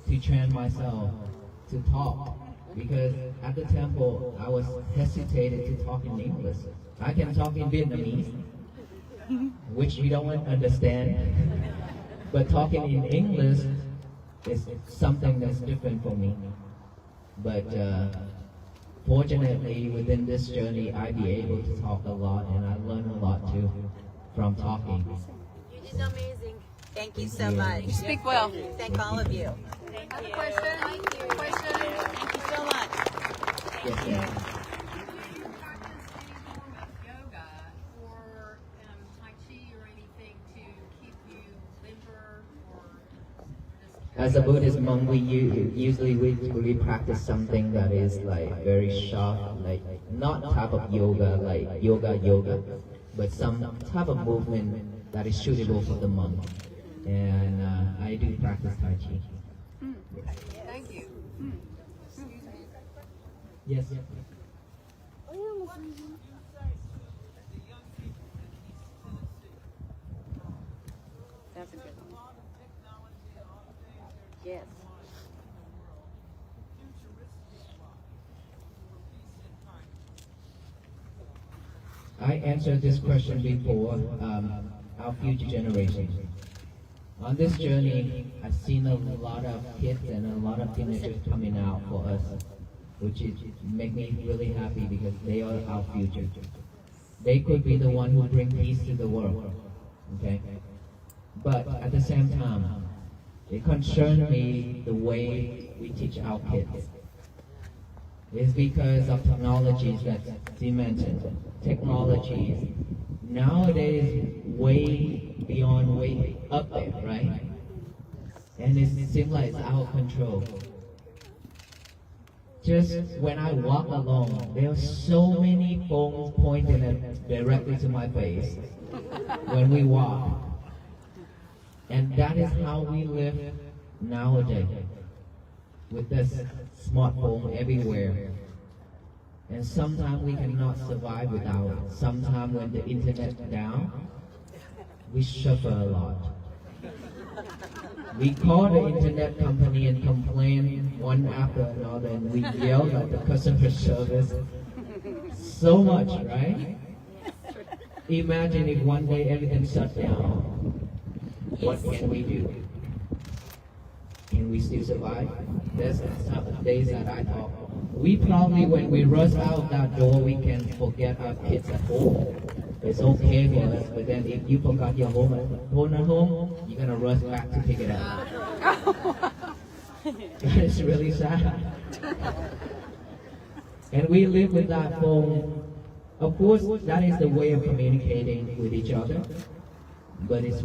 to train myself to talk. Because at the temple I was hesitated to talk in English. I can talk in Vietnamese, which you don't understand. But talking in English is something that's different for me. But fortunately, within this journey, I be able to talk a lot, and I learn a lot too from talking. You did amazing. Thank you so much. You speak well. Thank all of you. I have a question. Thank you so much. Yes, ma'am. Do you practice any form of yoga or Tai Chi or anything to keep you limber or just As a Buddhist monk, we practice something that is like very sharp, like not type of yoga, like yoga, but some type of movement that is suitable for the monk. And I do practice Tai Chi. Thank you. Yes. That's a good one. Yes. I answered this question before. Our future generation. On this journey, I've seen a lot of kids and a lot of teenagers coming out for us, which is make me really happy because they are our future. They could be the one who bring peace to the world, okay? But at the same time, it concerns me the way we teach our kids. It's because of technologies that you mentioned. Technologies nowadays way beyond, way up there, right? And it seems like it's out of control. Just when I walk along, there are so many phones pointing directly to my face when we walk. And that is how we live nowadays, with this smartphone everywhere. And sometimes we cannot survive without it. Sometimes when the internet is down, we suffer a lot. We call the internet company and complain one after another, and we yell at the customer service so much, right? Imagine if one day everything shut down. What can we do? Can we still survive? There's some days that I thought, we probably, when we rush out that door, we can forget our kids at home. It's okay for us, but then if you forgot your phone at home, you're gonna rush back to pick it up. It's really sad. And we live with that phone. Of course, that is the way of communicating with each other, but it's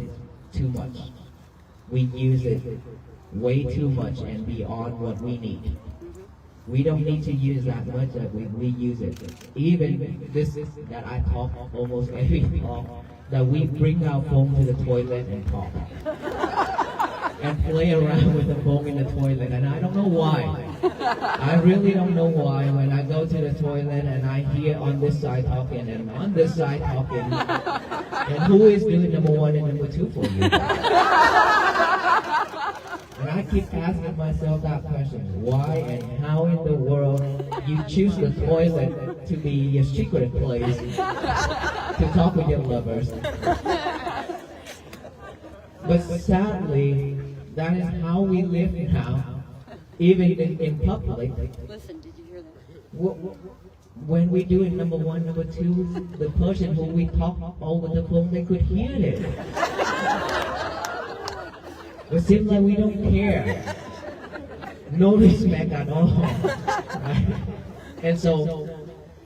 too much. We use it way too much and beyond what we need. We don't need to use that much, that we use it. Even this that I talk almost every talk, that we bring our phone to the toilet and talk. And play around with the phone in the toilet, and I don't know why. I really don't know why. When I go to the toilet and I hear on this side talking and on this side talking, and who is doing number one and number two for you? And I keep asking myself that question, why and how in the world you choose the toilet to be your secret place to talk with your lovers? But sadly, that is how we live now, even in public. Listen, did you hear that? When we do it number one, number two, the person who we talk over the phone, they could hear it. It seems like we don't care. No respect at all. Right? And so,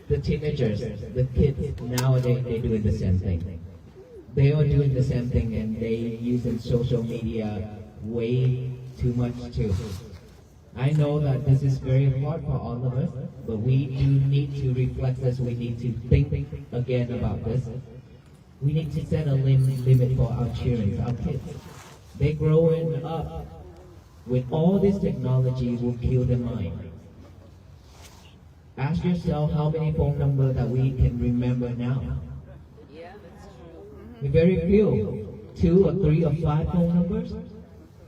the teenagers, the kids nowadays, they're doing the same thing. They are doing the same thing, and they using social media way too much too. I know that this is very hard for all of us, but we do need to reflect this. We need to think again about this. We need to set a limit for our children, our kids. They growing up with all this technology will kill their mind. Ask yourself how many phone numbers that we can remember now. Yeah, that's true. Very few, 2 or 3 or 5 phone numbers,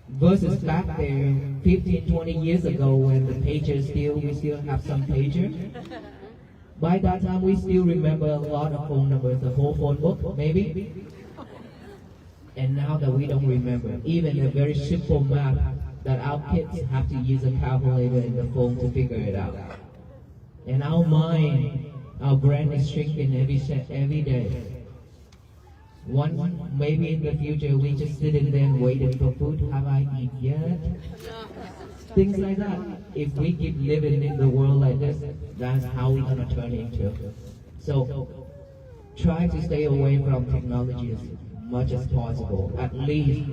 versus back there 15, 20 years ago when the pagers we still have some pagers. By that time we still remember a lot of phone numbers, the whole phone book maybe. And now that we don't remember, even a very simple math that our kids have to use a calculator in the phone to figure it out. And our mind, our brain is shrinking every day. Maybe in the future we just sitting there and waiting for food. Have I eaten yet? Things like that. If we keep living in the world like this, that's how we're gonna turn into. So try to stay away from technology as much as possible. At least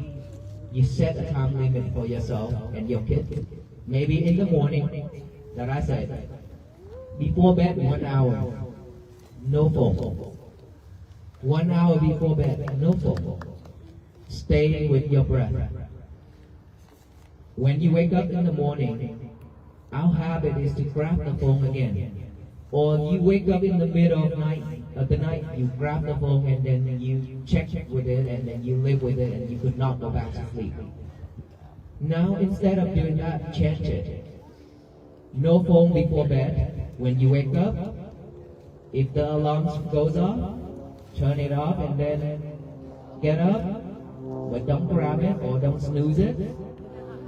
you set a time limit for yourself and your kids. Maybe in the morning, that I said, before bed 1 hour, no phone. 1 hour before bed, no phone. Stay with your breath. When you wake up in the morning, our habit is to grab the phone again. Or you wake up in the middle of the night, you grab the phone and then you check with it and then you live with it and you could not go back to sleep. Now instead of doing that, change it. No phone before bed. When you wake up, if the alarm goes off, turn it off and then get up. but don't grab it or don't snooze it.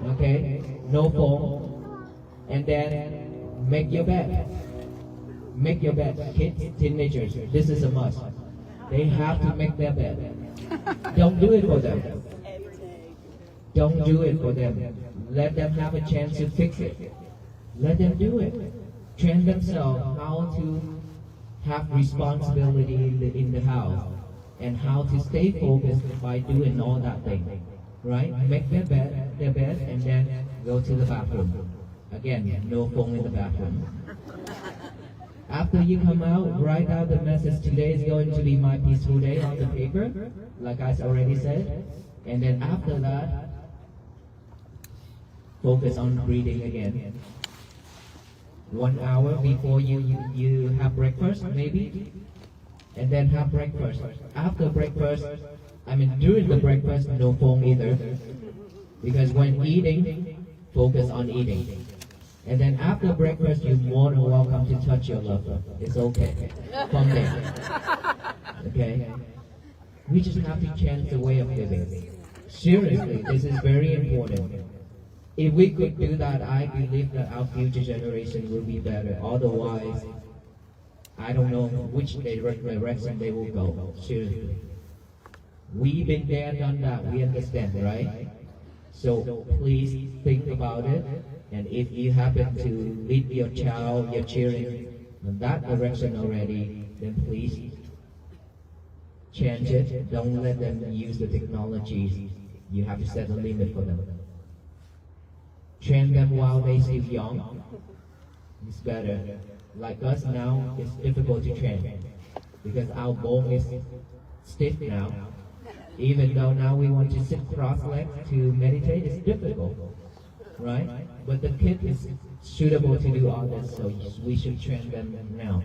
Okay? No phone. And then make your bed. Make your bed. Kids, teenagers, this is a must. They have to make their bed. Don't do it for them. Don't do it for them. Let them have a chance to fix it. Let them do it. Train themselves how to have responsibility in the house and how to stay focused by doing all that thing. Right? Make their bed, and then go to the bathroom. Again, no phone in the bathroom. After you come out, write out the message. Today is going to be my peaceful day on the paper, like I already said. And then after that, focus on breathing again. 1 hour before you have breakfast, maybe, and then have breakfast. After breakfast, during the breakfast, no phone either, because when eating, focus on eating. And then after breakfast, you're more than welcome to touch your lover. It's okay. From there. Okay? We just have to change the way of living. Seriously, this is very important. If we could do that, I believe that our future generation will be better. Otherwise, I don't know which direction they will go. Seriously. We've been there, done that. We understand, right? So please think about it. And if you happen to lead your child, your children in that direction already, then please change it. Don't let them use the technologies. You have to set a limit for them. Train them while they're still young. It's better. Like us now, it's difficult to train because our bone is stiff now. Even though now we want to sit cross-legged to meditate, it's difficult, right? But the kid is suitable to do all this, so we should train them now.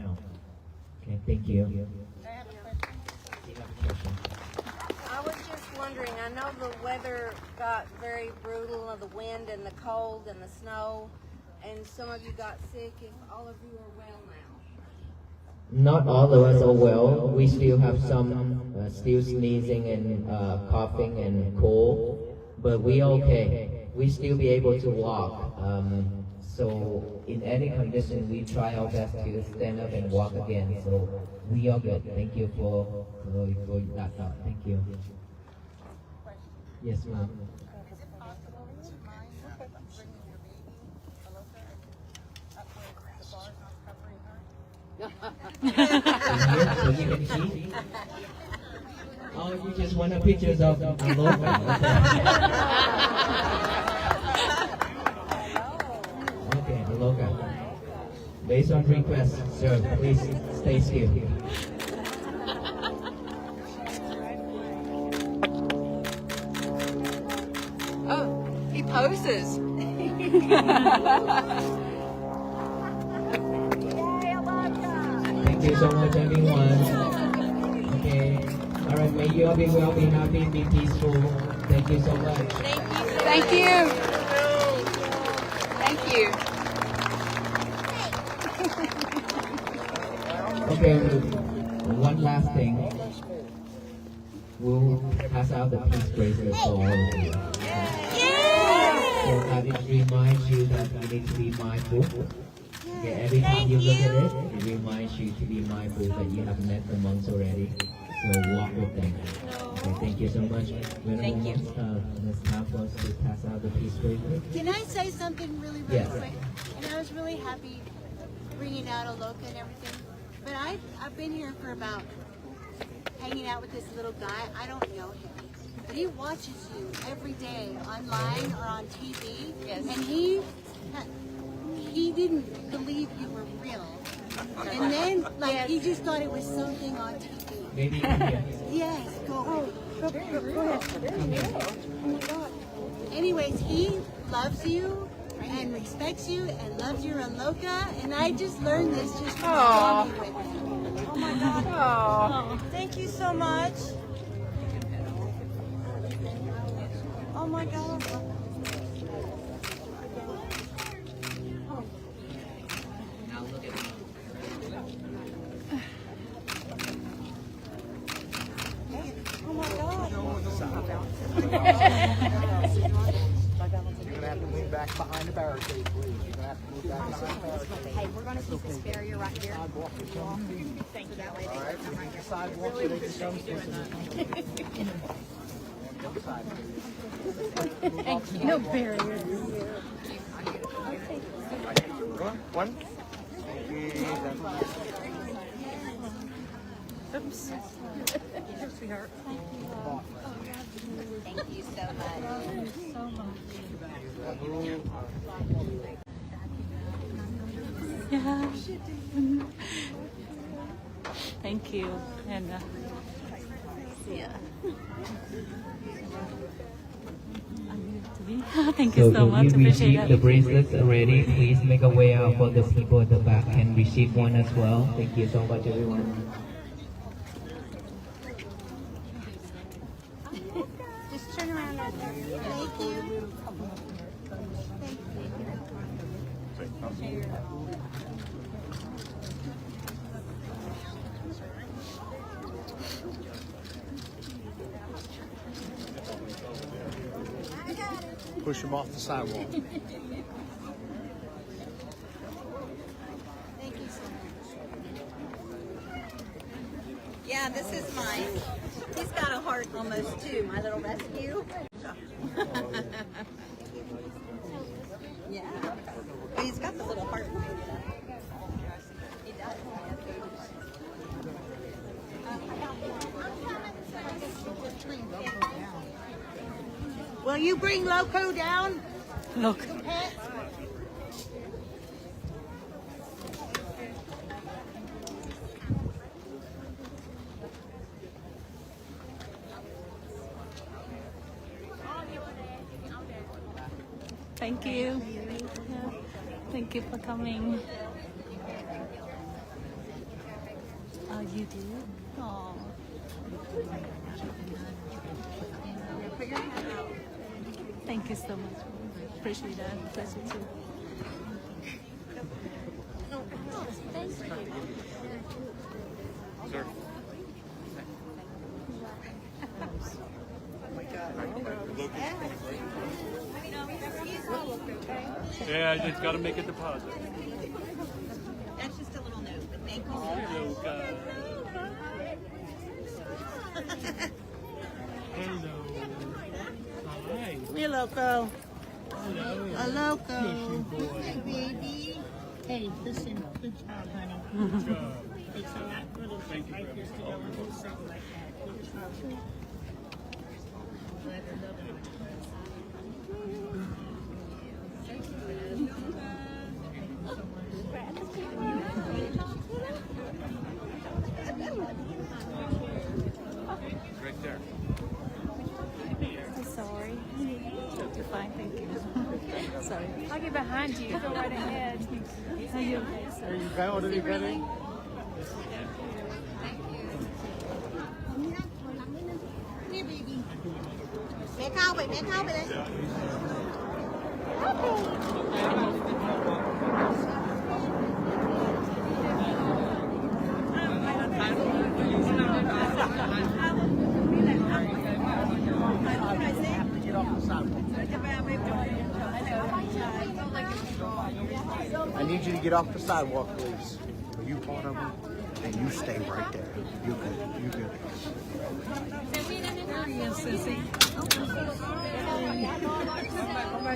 Okay, thank you. I was just wondering, I know the weather got very brutal, of the wind and the cold and the snow, and some of you got sick, and all of you are well now. Not all of us are well. We still have some still sneezing and coughing and cold, but we okay. We still be able to walk. So in any condition, we try our best to stand up and walk again. So we are good. Thank you for that thought. Thank you. Yes, ma'am. Is it possible to mind bringing your baby, Aloka, up where the bar's not covering her? So you can see? Oh, you just want pictures of Aloha. Okay, Aloha. Based on request, sir, please stay still. Oh, he poses. Thank you so much, everyone. Okay. All right, may you all be well, be happy, be peaceful. Thank you so much. Thank you. Thank you. Okay, one last thing. We'll pass out the peace bracelet for all of you. So that it reminds you that you need to be mindful. Okay, every time you look at it, it reminds you to be mindful that you have met the monks already. So walk with them. Okay, thank you so much. Thank you. It's time for us to pass out the peace bracelet. Can I say something really Yes. quick? And I was really happy bringing out Aloka and everything. But I've been here for about hanging out with this little guy. I don't know him. But he watches you every day online or on TV. Yes. And he didn't believe you were real. And then, he just thought it was something on TV. Maybe yes. Yes, go ahead. Oh my God. Anyways, he loves you and respects you and loves your Aloka, and I just learned this just from talking with him. Oh my God. Oh. Thank you so much. Oh my God. Now look at me. Oh my God. gonna have to move back behind the barricade, please. You're gonna have to move back behind the barricade. Hey, we're gonna keep this barrier right here. Sidewalk is coming. Thank you. That way All right, we need the sidewalk so they can come through. Thank you. No barrier. One. Oops. Sweetheart. Thank you so much. Yeah. Thank you. And yeah. Thank you so much. If you Appreciate received the it. bracelets already, please make a way out for the people at the back can receive one as well. Thank you so much, everyone. Just turn around. Thank you. Push them off the sidewalk. Thank you so much. Yeah, this is mine. He's got a heart almost too, my little rescue. Yeah. But he's got the little heart. He does. Will you bring Loco down? Look. Thank you. Yeah. Thank you for coming. Oh, you do? Oh. Thank you so much. Appreciate that. Pleasure too. Thank you. Sir. Yeah, I just got to make a deposit. That's just a little note, but thank you so much. Hello. Hi. Hey, Loco. Hello. Loco. Boy. Hey, baby. Hey, listen. Good job, honey. Good job. It's a lot good of Thank you like for this to go and do something like that. Good job. Glad to love it. Right there. I'm sorry. You're fine, thank you. Sorry. I'll get behind you. Go right ahead. Are you okay? Sorry. Here, baby. แม่เข้าไปเลย I need you to get off the sidewalk, please. Are you part of them? And you stay right there. You good. You good. Yes, Sissy.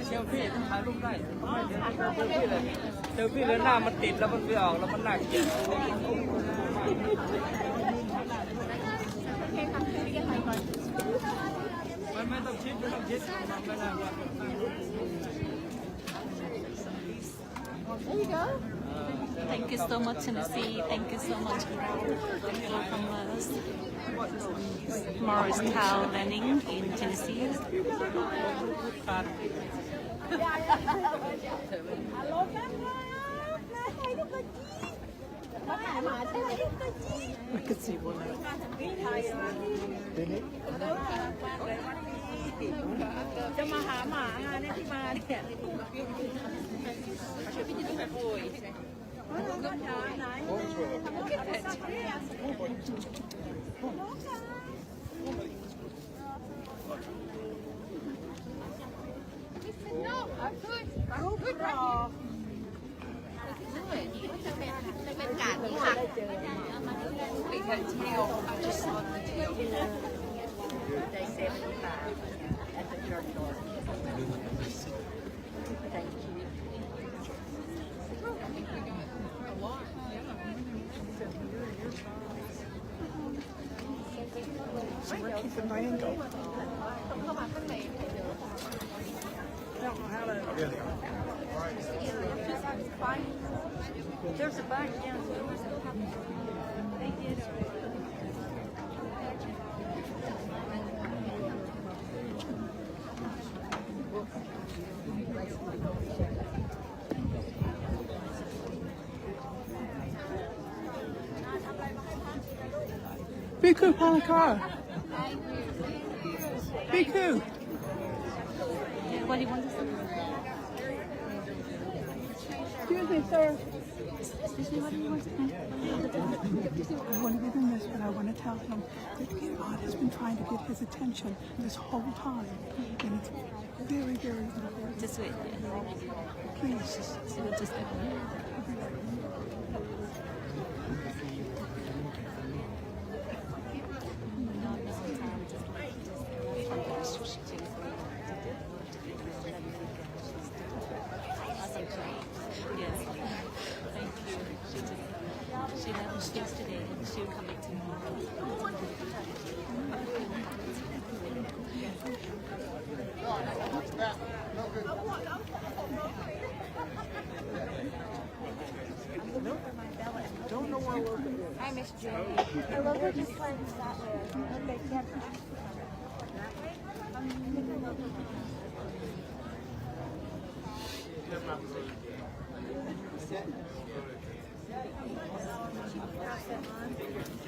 เซลฟี่แล้วหน้ามันติดแล้วมันไม่ออกแล้วมันน่าเกลียดไม่ต้องชิดไม่ต้องชิดไม่น่าว่า There you go. Thank you so much, Tennessee. Thank you so much for welcome us. Morristown landing in Tennessee. I could see one. จะมาหาหมาเนี่ยที่มาเนี่ย I just saw the tail. Day 75 at the church. Thank you. So we're keeping my angle. I don't know how to. There's a bike down there. Be cool, Monica. Be cool. What do you want to say? Excuse me, sir. Excuse me, what do you want to say? I want to give him this, but I want to tell him that God has been trying to get his attention this whole time. And it's very, very important. Just wait. Please. Just Yes. Thank you. She left yesterday and she'll come back tomorrow. Don't know where we're. Hi, Miss Julie. I love her just like that way. Okay, yeah.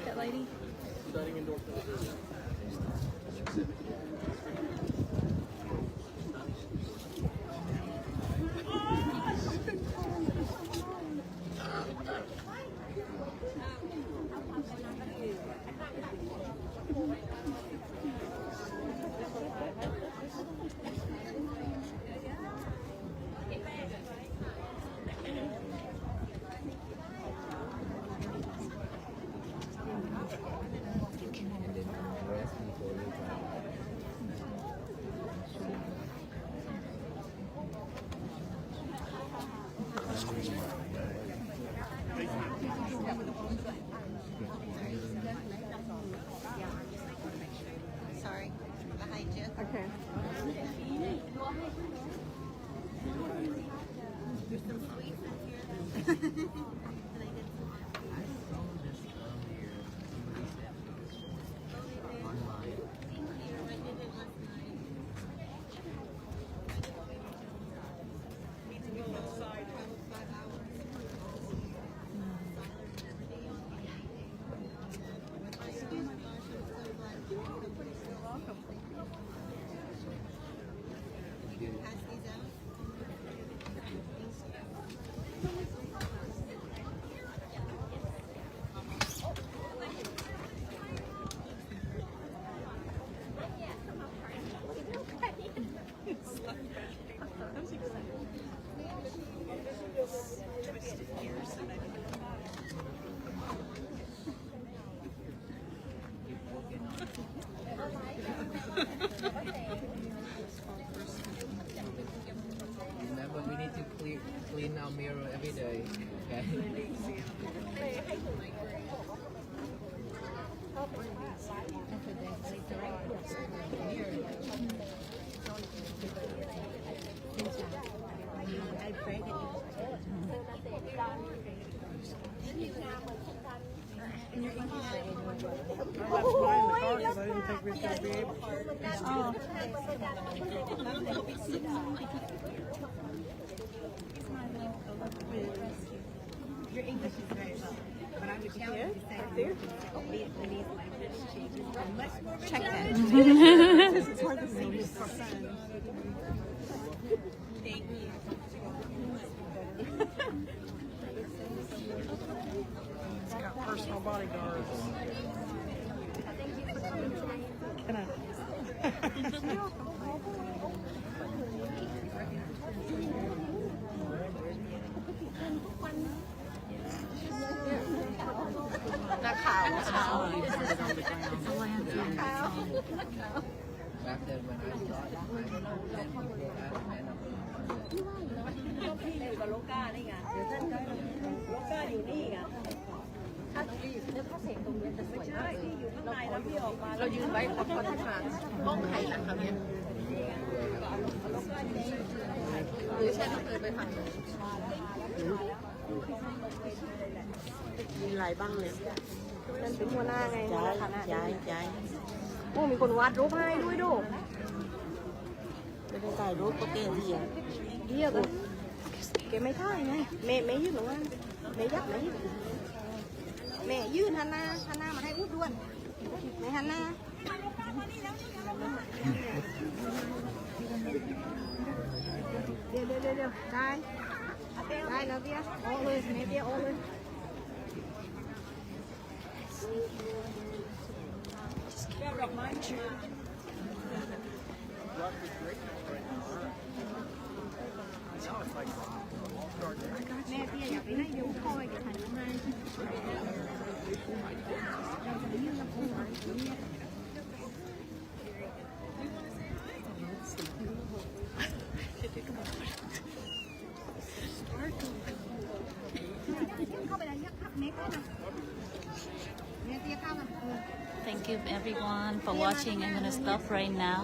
That lady? Sorry, behind you. Okay. There's some sweets in here. Remember, we need to clean our mirror every day. Okay. I left mine in the car because I didn't think we were going to be able Your English is very low, but I would tell you to say Vietnamese language changes much more. Check that. This is hard to see this son. Thank you. It's got personal bodyguards. Can I? นักข่าว Back then when I started, then people asked me, and I'm พี่อยู่กับโลก้านี่ไงเดี๋ยวท่านก็โลก้าอยู่นี่ไงถ้าพี่อยู่ถ้าเสียงตรงนี้จะสวยมากเลยพี่อยู่ข้างในแล้วพี่ออกมา เรายืนไว้พอคนทางบ้องใครล่ะคราวเนี้ยหรือใช่ต้องเดินไปฝั่งนู้น มีอะไรบ้างเนี่ยนั่นเป็นหัวหน้าไงย้ายโอ้มีคนวาดรูปให้ด้วยดูไม่ได้ถ่ายรูปก็เก่งดีอ่ะเดียวกันแกไม่ถ่ายไงแม่ยืนตรงนั้นแม่ยักแม่ยืนแม่ยืนหันหน้ามาให้อุ้ดด้วนแม่หันหน้าเดี๋ยวได้แล้วเบี้ยโอ้เลยแม่เบี้ยโอ้เลย แม่เตี้ยอยากไปได้ดูคอยกับหันมาเราจะยื่นลำโพงเนี่ยเข้าไปแล้วเนี่ยครับเมคเข้ามาแม่เตี้ยเข้ามา Thank you everyone for watching. I'm gonna stop right now.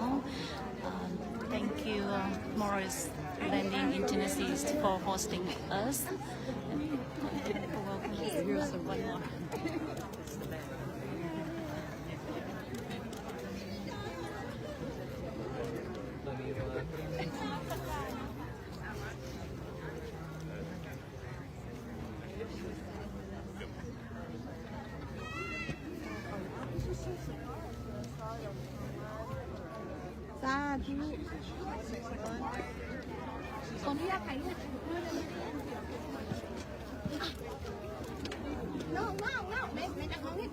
Thank you, Morris Landing International for hosting us. And for welcoming us. Here's one more. Sa chú. Còn đi ra cảnh. No, mẹ đang nói.